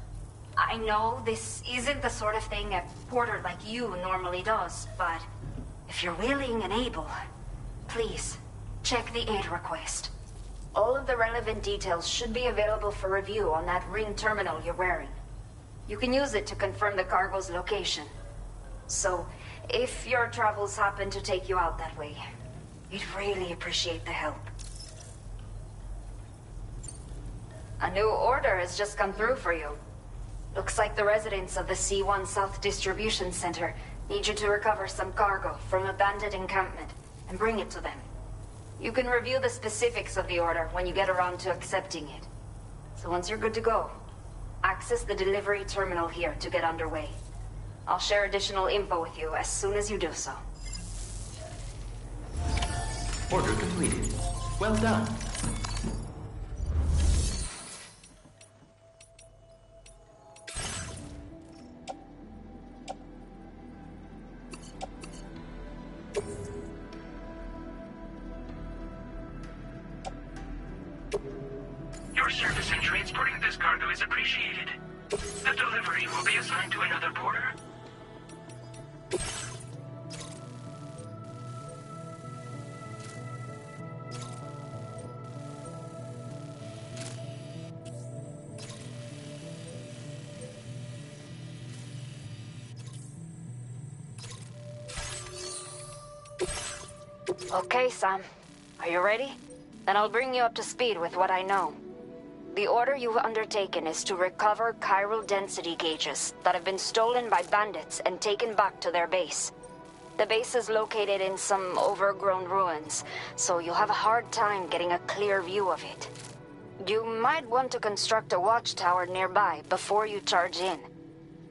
I know this isn't the sort of thing a porter like you normally does, but if you're willing and able, please, check the aid request. All of the relevant details should be available for review on that ring terminal you're wearing. You can use it to confirm the cargo's location. So, if your travels happen to take you out that way, we'd really appreciate the help. A new order has just come through for you. Looks like the residents of the C1 South Distribution Center need you to recover some cargo from a bandit encampment and bring it to them. You can review the specifics of the order when you get around to accepting it. So once you're good to go, access the delivery terminal here to get underway. I'll share additional info with you as soon as you do so. Order completed. Well done. Your service in transporting this cargo is appreciated. The delivery will be assigned to another porter. Okay, Sam. Are you ready? Then I'll bring you up to speed with what I know. The order you've undertaken is to recover chiral density gauges that have been stolen by bandits and taken back to their base. The base is located in some overgrown ruins, so you'll have a hard time getting a clear view of it. You might want to construct a watchtower nearby before you charge in.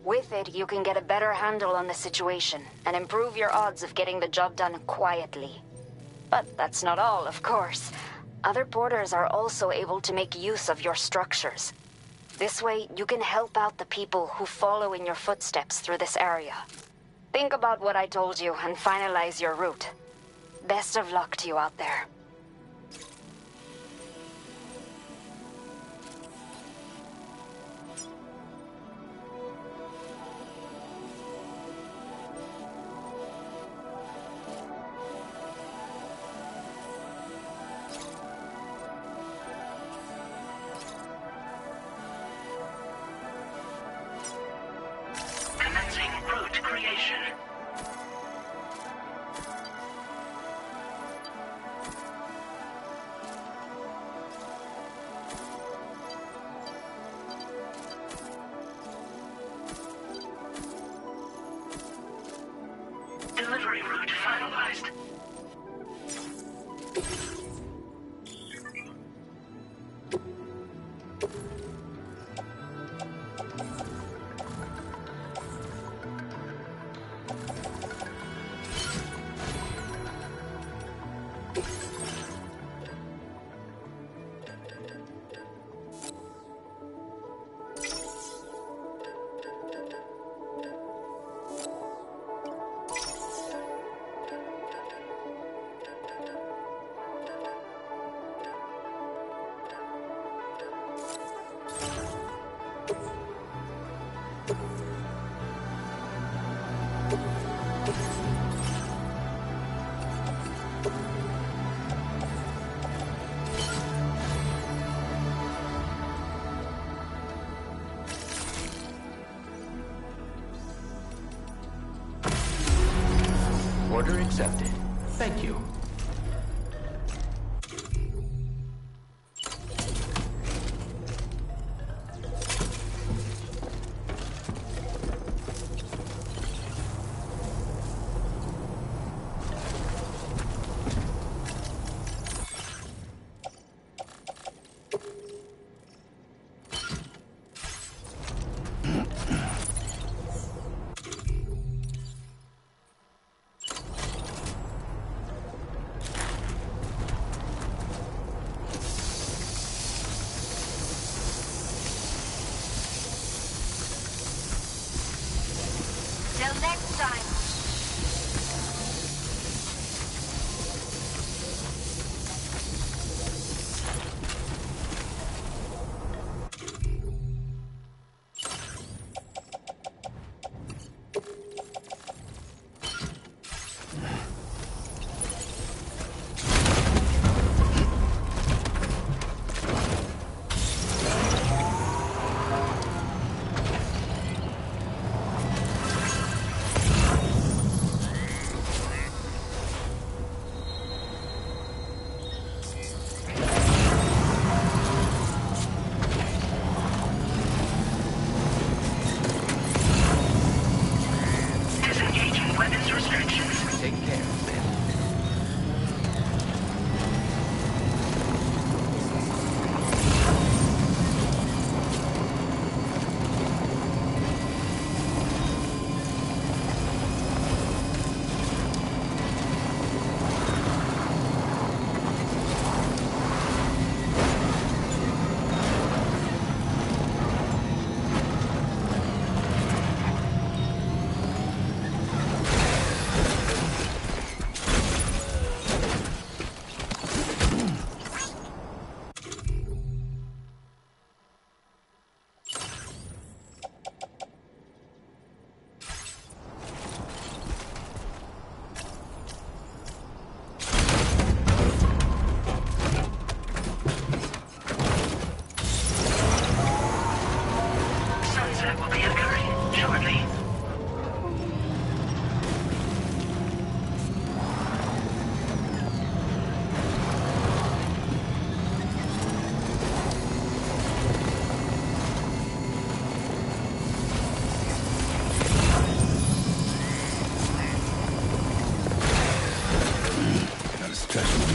With it, you can get a better handle on the situation and improve your odds of getting the job done quietly. But that's not all, of course. Other porters are also able to make use of your structures. This way, you can help out the people who follow in your footsteps through this area. Think about what I told you and finalize your route. Best of luck to you out there. Commencing route creation. Delivery route finalized. Order accepted. Thank you.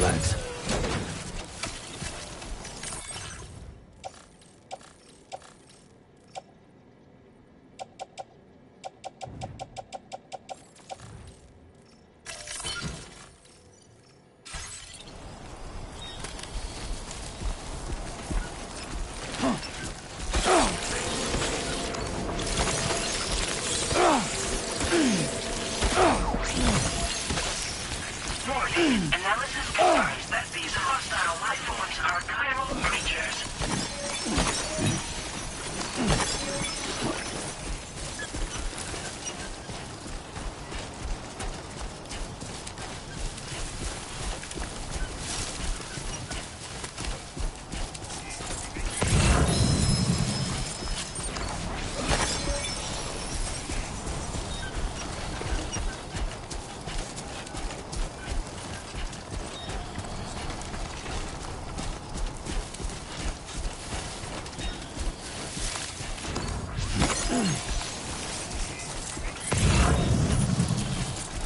Relax. Analysis confirms that these hostile life forms are chiral creatures.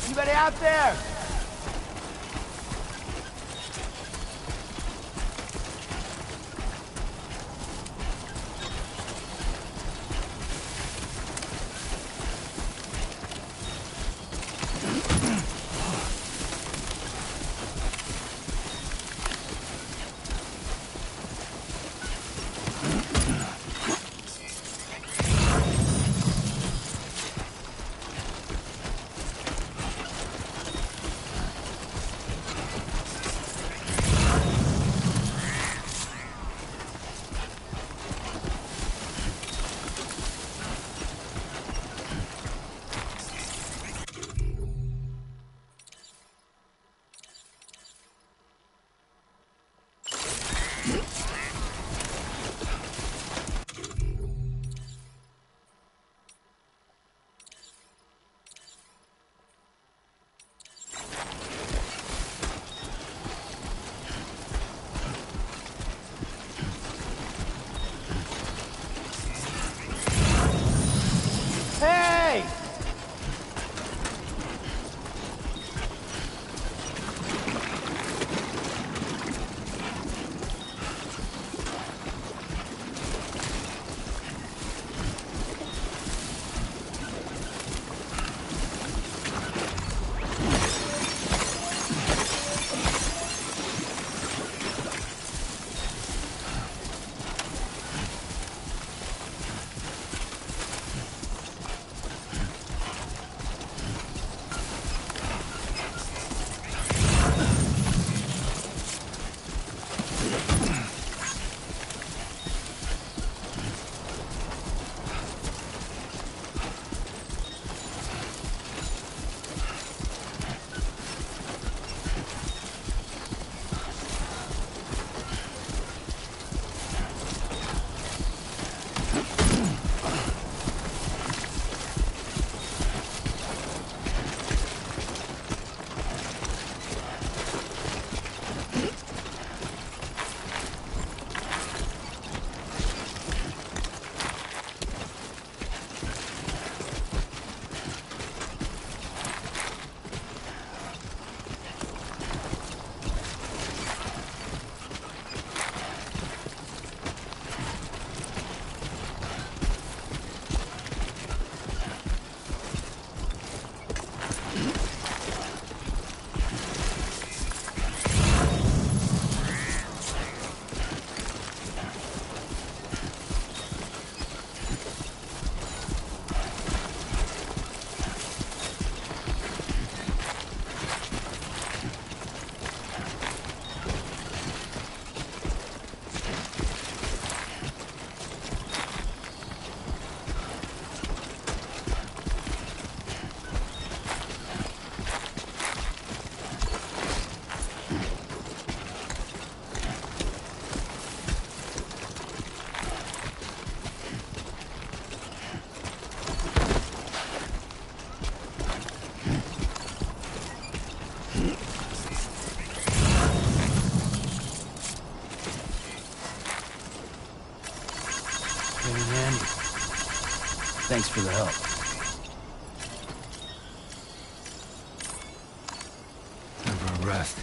Anybody out there? Hey! Thanks for the help. Time for a rest.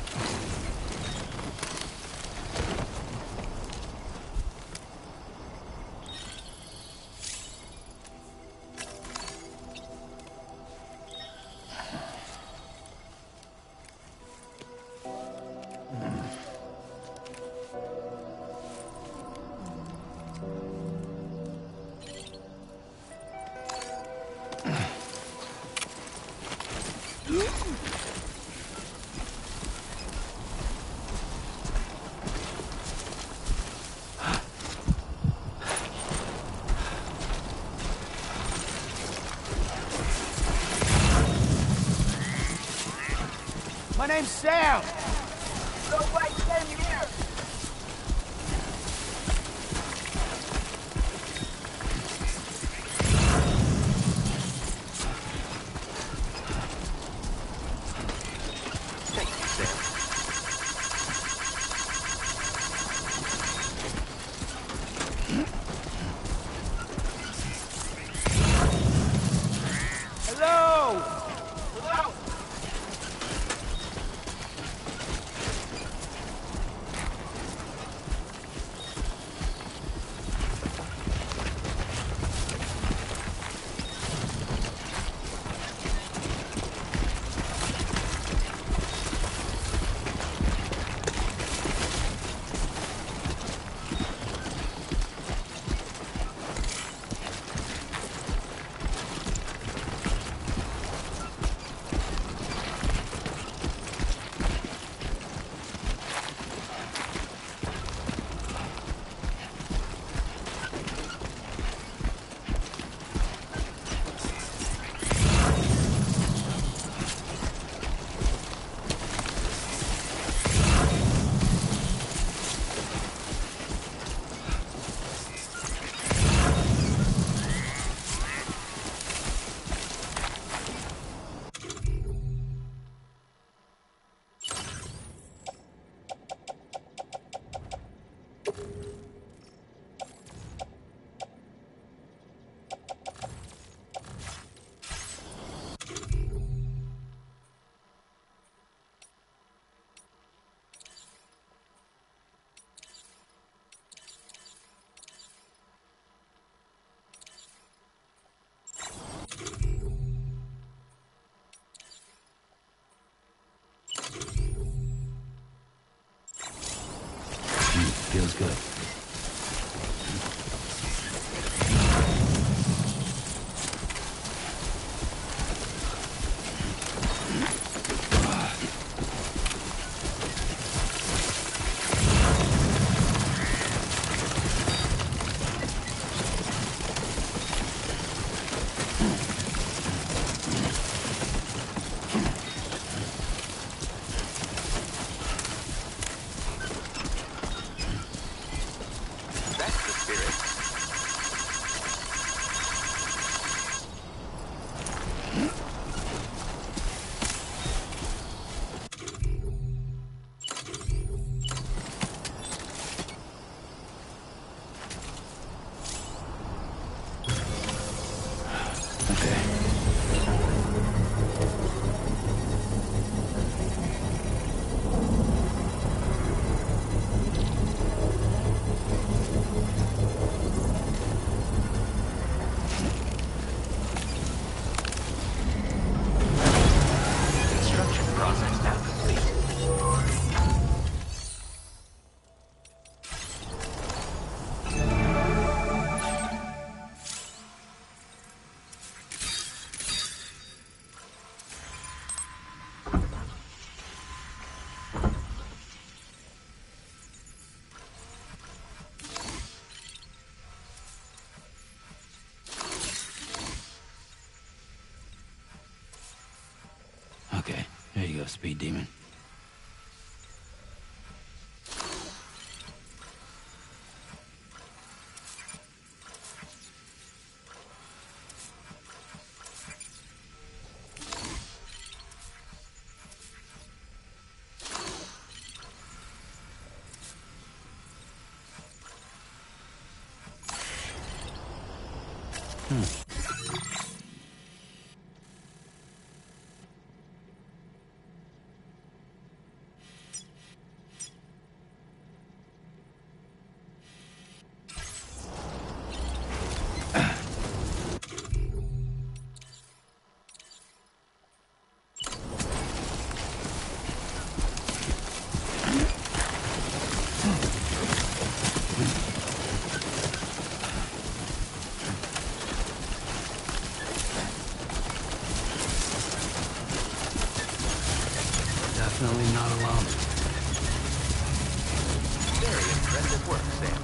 name's Sam. No way, same here. Thank you, Sam. Hello. Hello. Feels good. That's the spirit. Construction process now complete. Okay, there you go, Speed Demon. Definitely not alone. Very impressive work, Sam.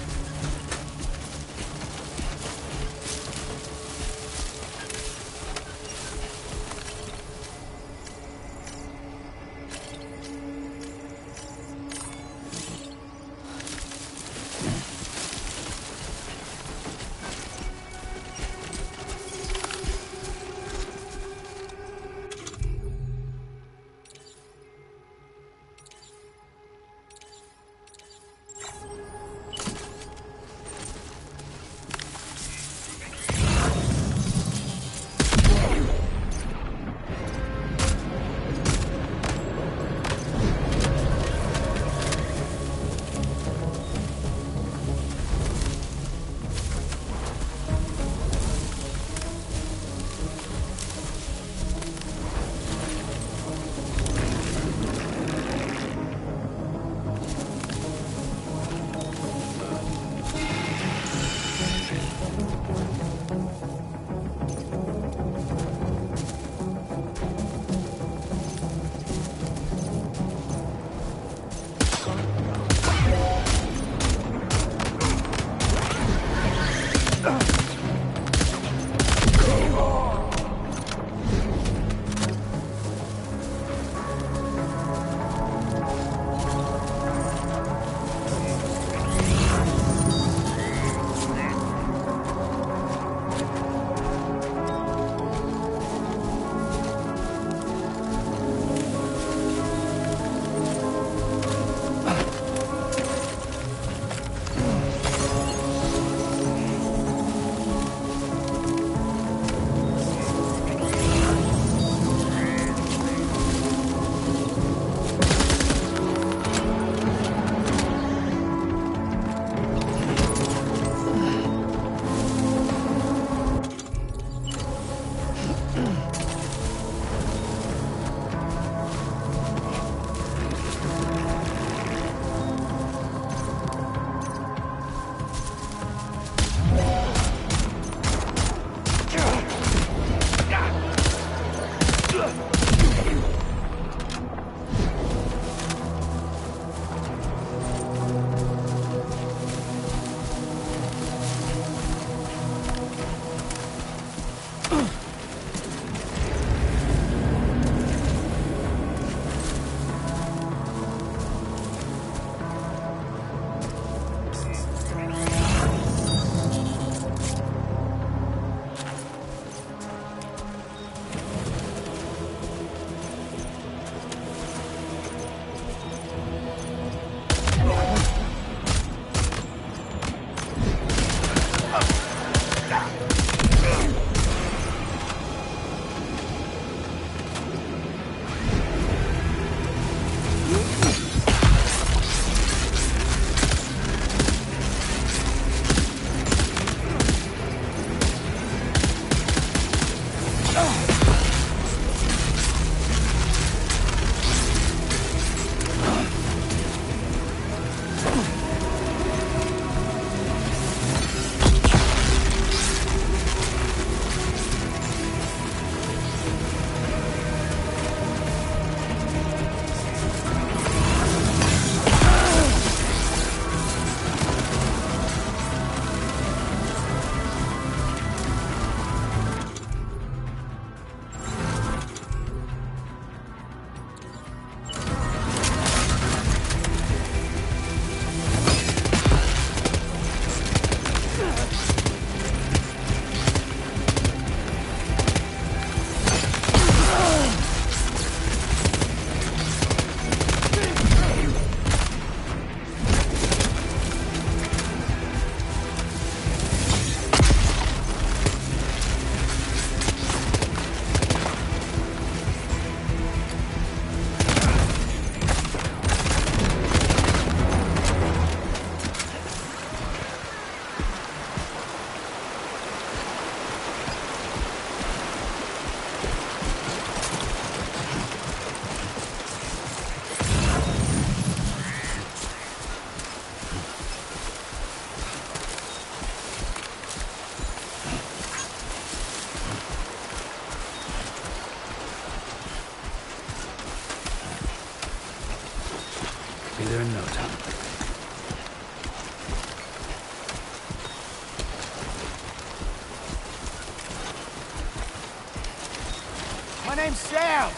name's Sam.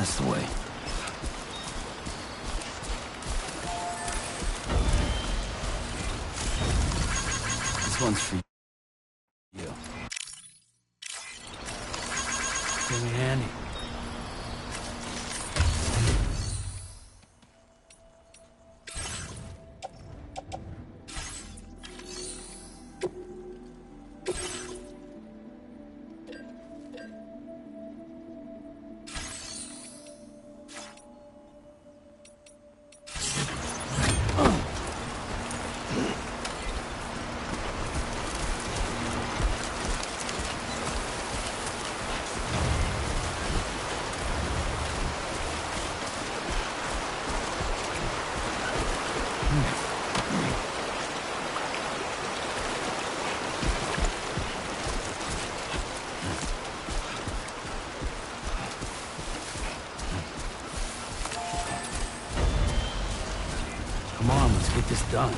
That's the way. This one's for you. Came in handy. Come on, let's get this done.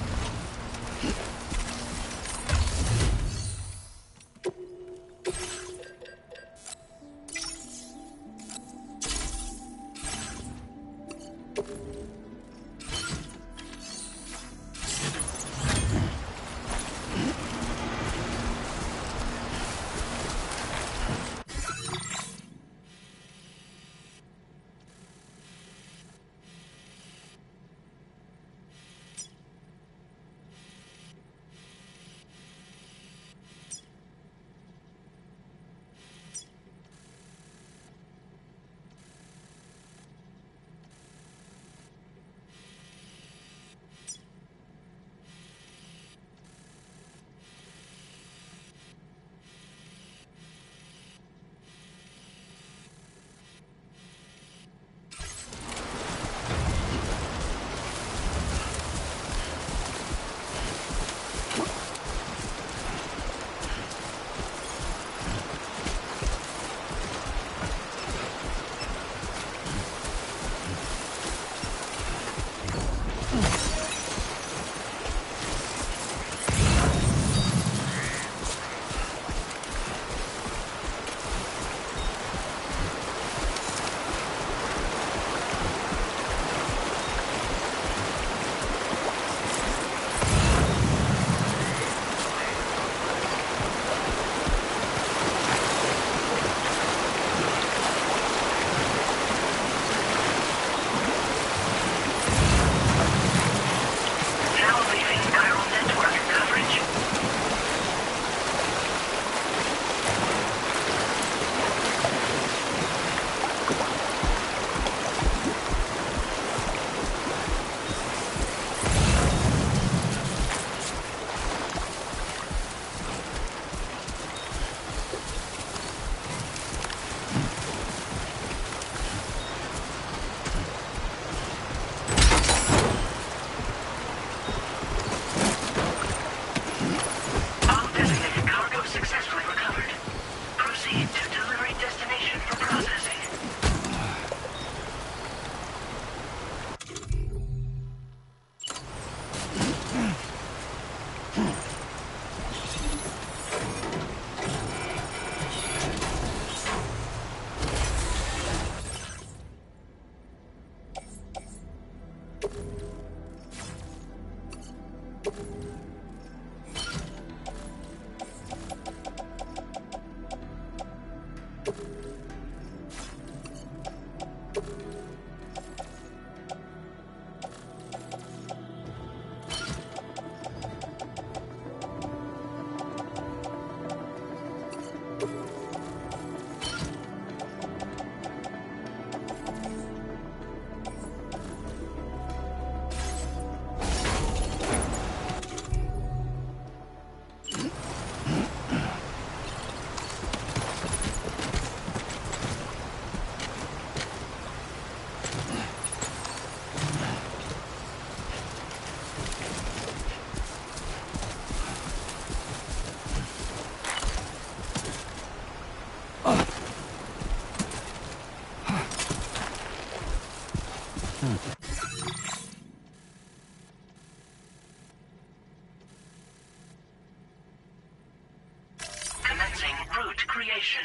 Commencing route creation.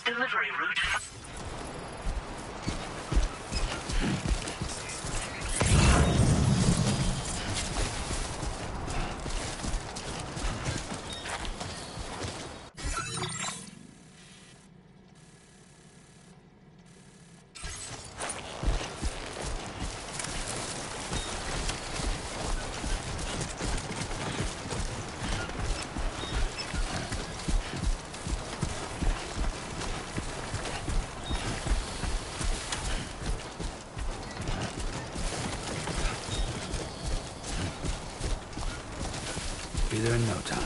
Delivery route. Be there in no time.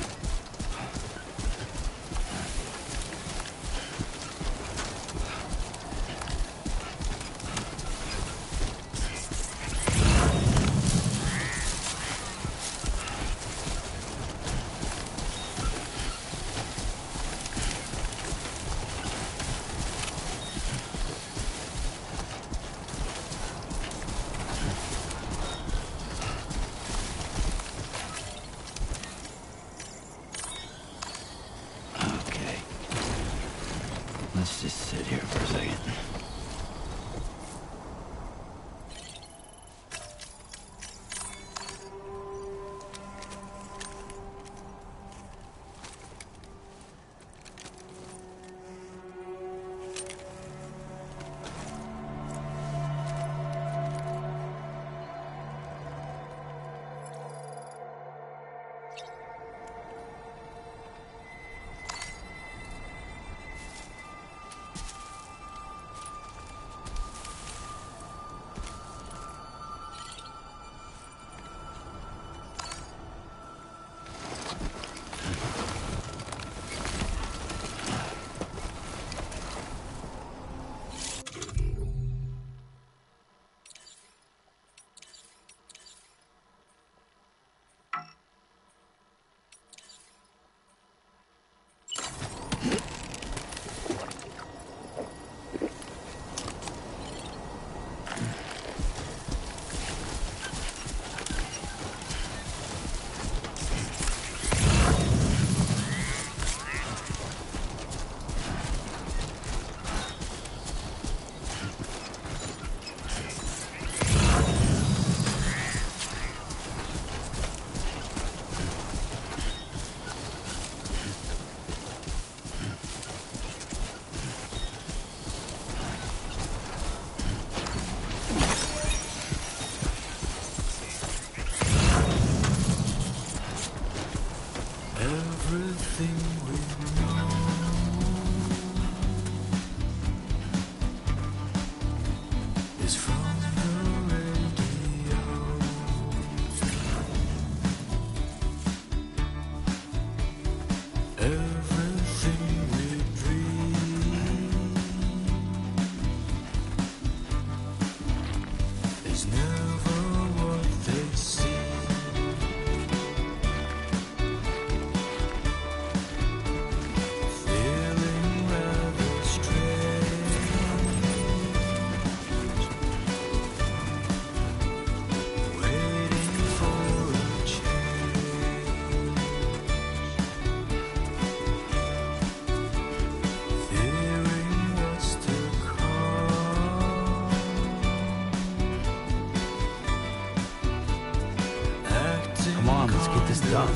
get this done.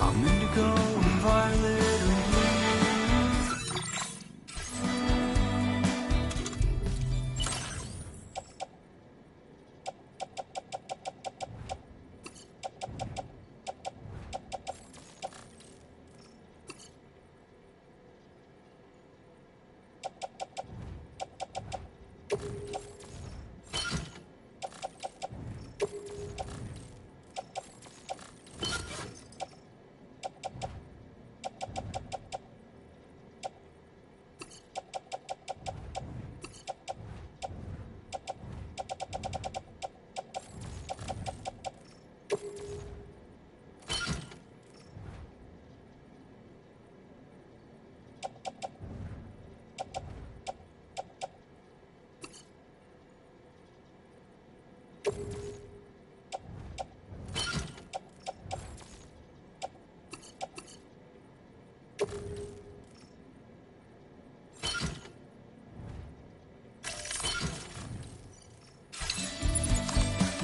I'm indigo and violet and blue.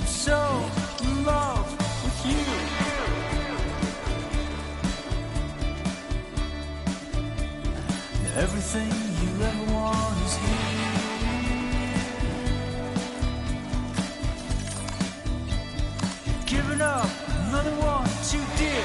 So in love with you. Everything you ever want is here. Giving up, another one too dear.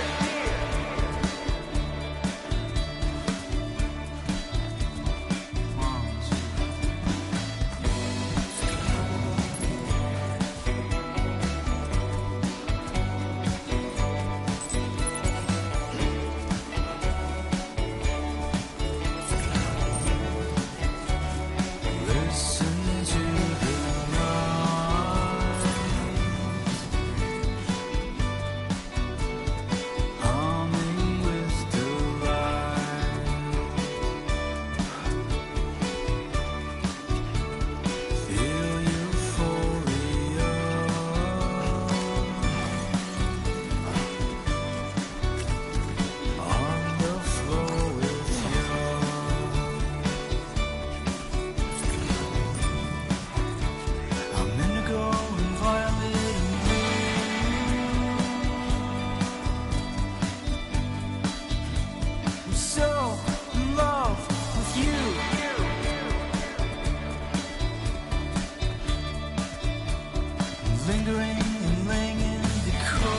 Lingering and laying in the cold.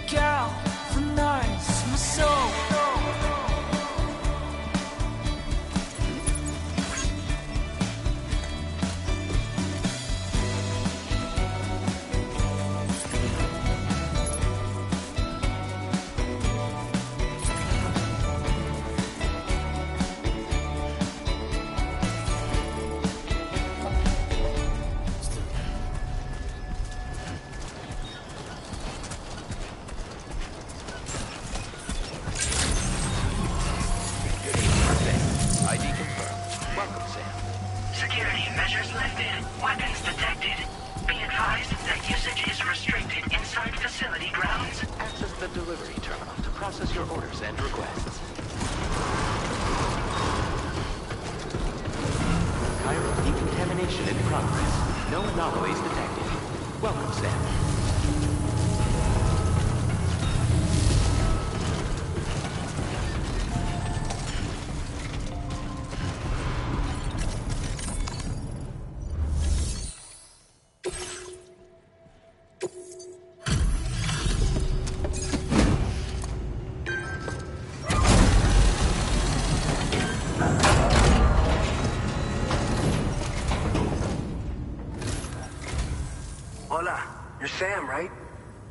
Galvanize my soul. Security measures lifted. Weapons detected. Be advised that usage is restricted inside facility grounds. Access the delivery terminal to process your orders and requests. Cairo decontamination in progress. No anomalies detected. Welcome, Sam. Hola, you're Sam, right?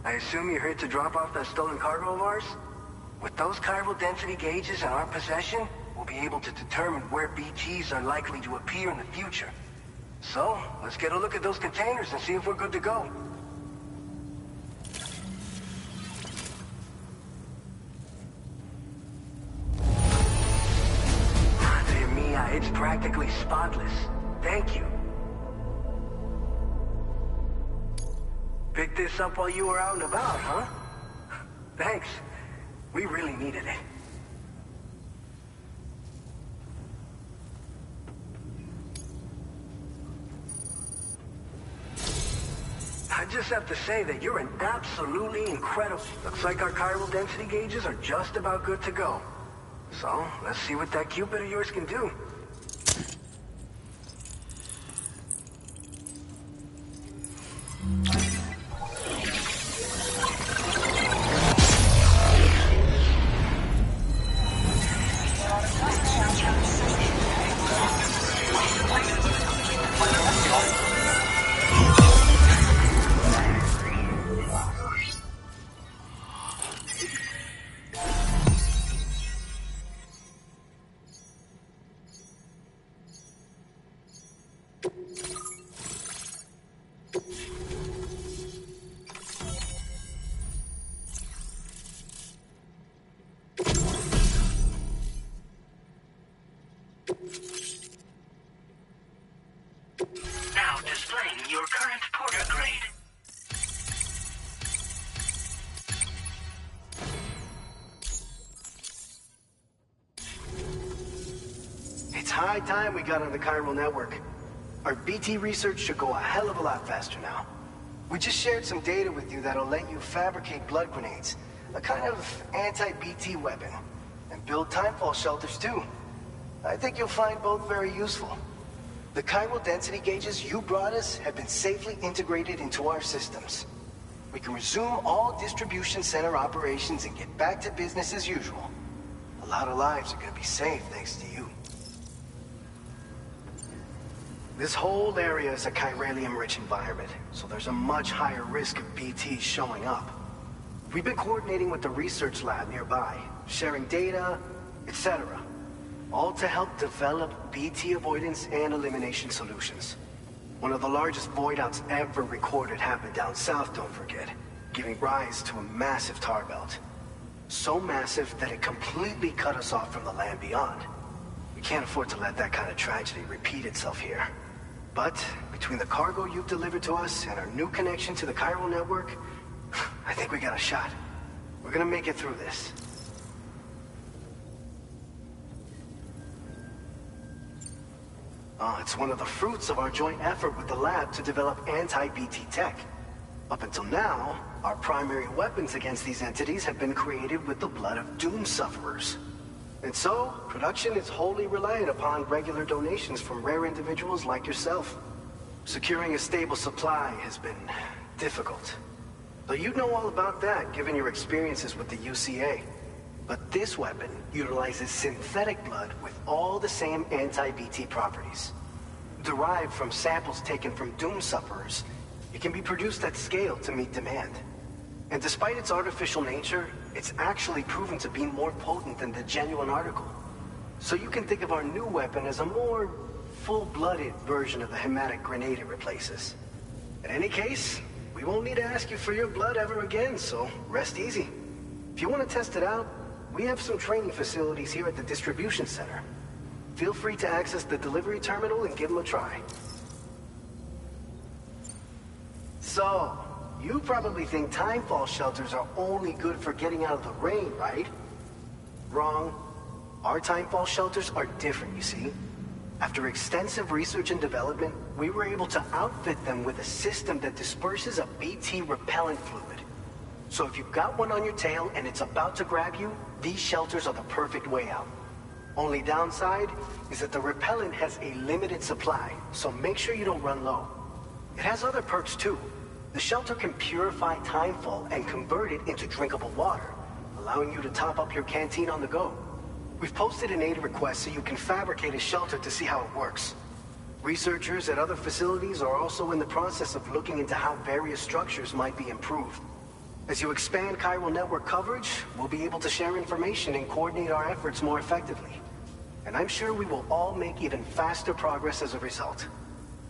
I assume you're here to drop off that stolen cargo of ours? With those chiral density gauges in our possession, we'll be able to determine where BGs are likely to appear in the future. So, let's get a look at those containers and see if we're good to go. Dear Mia, it's practically spotless. Thank you. Picked this up while you were out and about, huh? Thanks. We really needed it. I just have to say that you're an absolutely incredible... Looks like our chiral density gauges are just about good to go. So, let's see what that Cupid of yours can do. Now displaying your current porter grade. It's high time we got on the chiral network. Our BT research should go a hell of a lot faster now. We just shared some data with you that'll let you fabricate blood grenades, a kind of anti-BT weapon, and build timefall shelters too. I think you'll find both very useful. The chiral density gauges you brought us have been safely integrated into our systems. We can resume all distribution center operations and get back to business as usual. A lot of lives are gonna be saved thanks to you. This whole area is a chiralium-rich environment, so there's a much higher risk of BTs showing up. We've been coordinating with the research lab nearby, sharing data, etc. All to help develop BT avoidance and elimination solutions. One of the largest void outs ever recorded happened down south, don't forget, giving rise to a massive tar belt. So massive that it completely cut us off from the land beyond. We can't afford to let that kind of tragedy repeat itself here. But between the cargo you've delivered to us and our new connection to the chiral network, I think we got a shot. We're gonna make it through this. It's one of the fruits of our joint effort with the lab to develop anti-BT tech. Up until now, our primary weapons against these entities have been created with the blood of doom sufferers. And so, production is wholly reliant upon regular donations from rare individuals like yourself. Securing a stable supply has been difficult. Though you'd know all about that, given your experiences with the UCA. But this weapon utilizes synthetic blood with all the same anti-BT properties. Derived from samples taken from doom sufferers, it can be produced at scale to meet demand. And despite its artificial nature, it's actually proven to be more potent than the genuine article. So you can think of our new weapon as a more full-blooded version of the hematic grenade it replaces. In any case, we won't need to ask you for your blood ever again, so rest easy. If you want to test it out, we have some training facilities here at the distribution center. Feel free to access the delivery terminal and give them a try. So, you probably think timefall shelters are only good for getting out of the rain, right? Wrong. Our timefall shelters are different, you see. After extensive research and development, we were able to outfit them with a system that disperses a BT repellent fluid. So if you've got one on your tail and it's about to grab you, these shelters are the perfect way out. Only downside is that the repellent has a limited supply, so make sure you don't run low. It has other perks too. The shelter can purify timefall and convert it into drinkable water, allowing you to top up your canteen on the go. We've posted an aid request so you can fabricate a shelter to see how it works. Researchers at other facilities are also in the process of looking into how various structures might be improved. As you expand chiral network coverage, we'll be able to share information and coordinate our efforts more effectively. And I'm sure we will all make even faster progress as a result.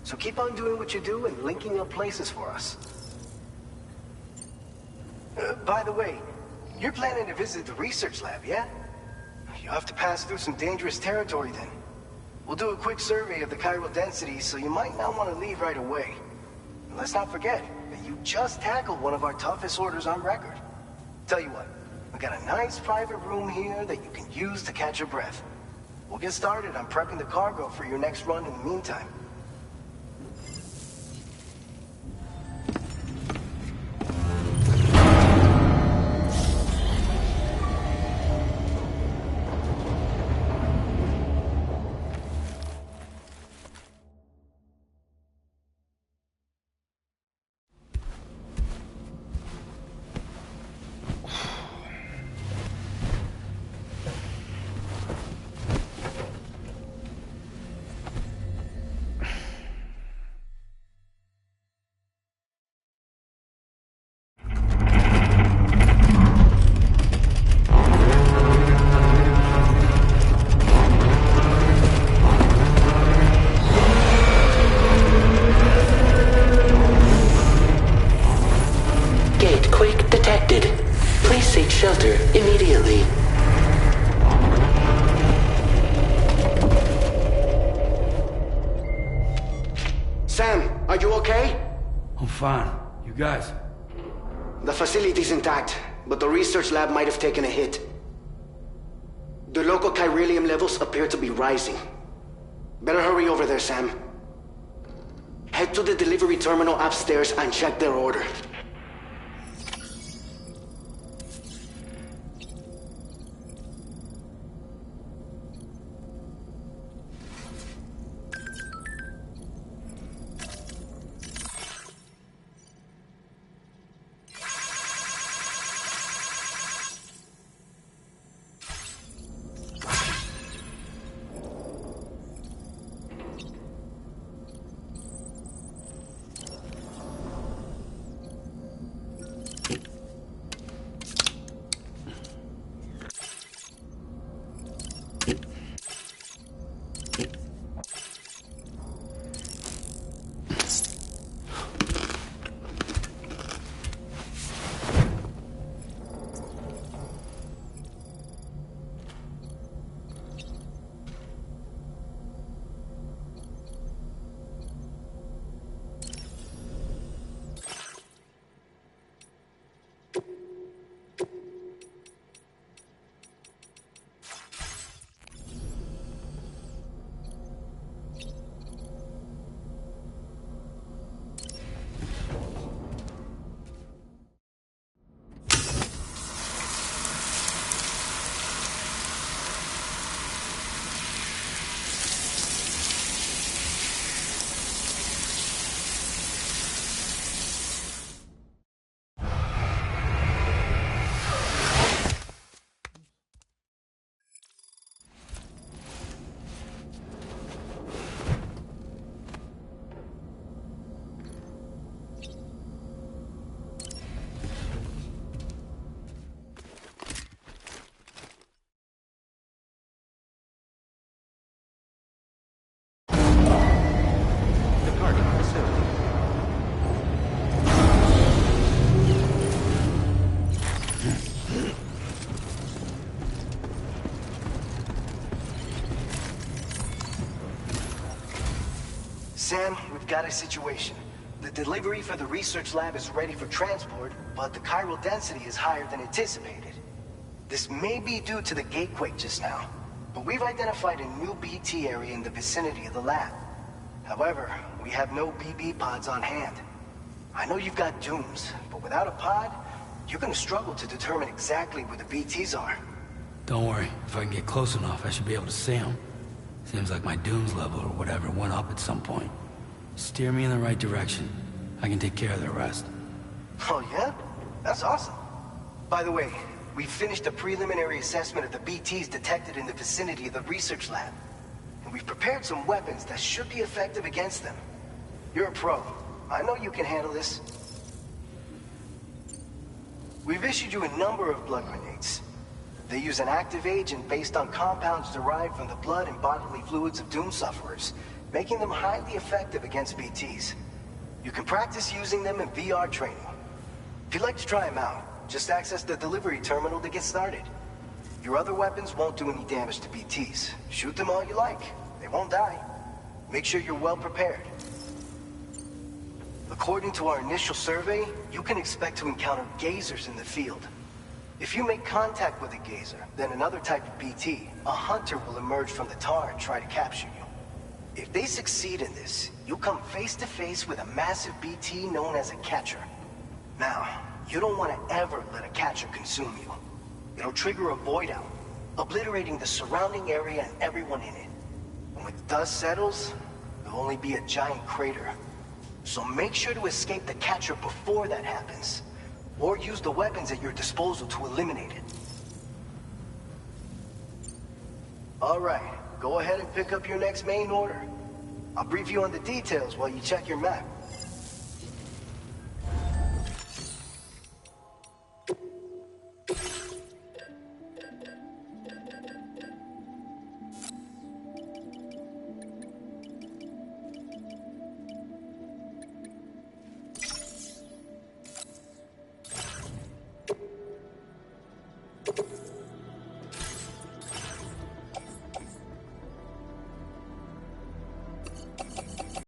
So keep on doing what you do and linking up places for us. By the way, you're planning to visit the research lab, yeah? You'll have to pass through some dangerous territory then. We'll do a quick survey of the chiral density, so you might not want to leave right away. And let's not forget that you just tackled one of our toughest orders on record. Tell you what, we got a nice private room here that you can use to catch your breath. We'll get started on prepping the cargo for your next run in the meantime. fine. You guys? The facility's intact, but the research lab might have taken a hit. The local chiralium levels appear to be rising. Better hurry over there, Sam. Head to the delivery terminal upstairs and check their order. Sam, we've got a situation. The delivery for the research lab is ready for transport, but the chiral density is higher than anticipated. This may be due to the gatequake just now, but we've identified a new BT area in the vicinity of the lab. However, we have no BB pods on hand. I know you've got dooms, but without a pod, you're gonna struggle to determine exactly where the BTs are. Don't worry. If I can get close enough, I should be able to see them. Seems like my dooms level or whatever went up at some point. Steer me in the right direction. I can take care of the rest. Oh yeah? That's awesome. By the way, we finished a preliminary assessment of the BTs detected in the vicinity of the research lab. And we've prepared some weapons that should be effective against them. You're a pro. I know you can handle this. We've issued you a number of blood grenades. They use an active agent based on compounds derived from the blood and bodily fluids of Doom sufferers, making them highly effective against BTs. You can practice using them in VR training. If you'd like to try them out, just access the delivery terminal to get started. Your other weapons won't do any damage to BTs. Shoot them all you like. They won't die. Make sure you're well prepared. According to our initial survey, you can expect to encounter gazers in the field. If you make contact with a gazer, then another type of BT, a hunter will emerge from the tar and try to capture you. If they succeed in this, you'll come face to face with a massive BT known as a catcher. Now, you don't want to ever let a catcher consume you. It'll trigger a void out, obliterating the surrounding area and everyone in it. And when the dust settles, there'll only be a giant crater. So make sure to escape the catcher before that happens. Or use the weapons at your disposal to eliminate it. Alright, go ahead and pick up your next main order. I'll brief you on the details while you check your map. You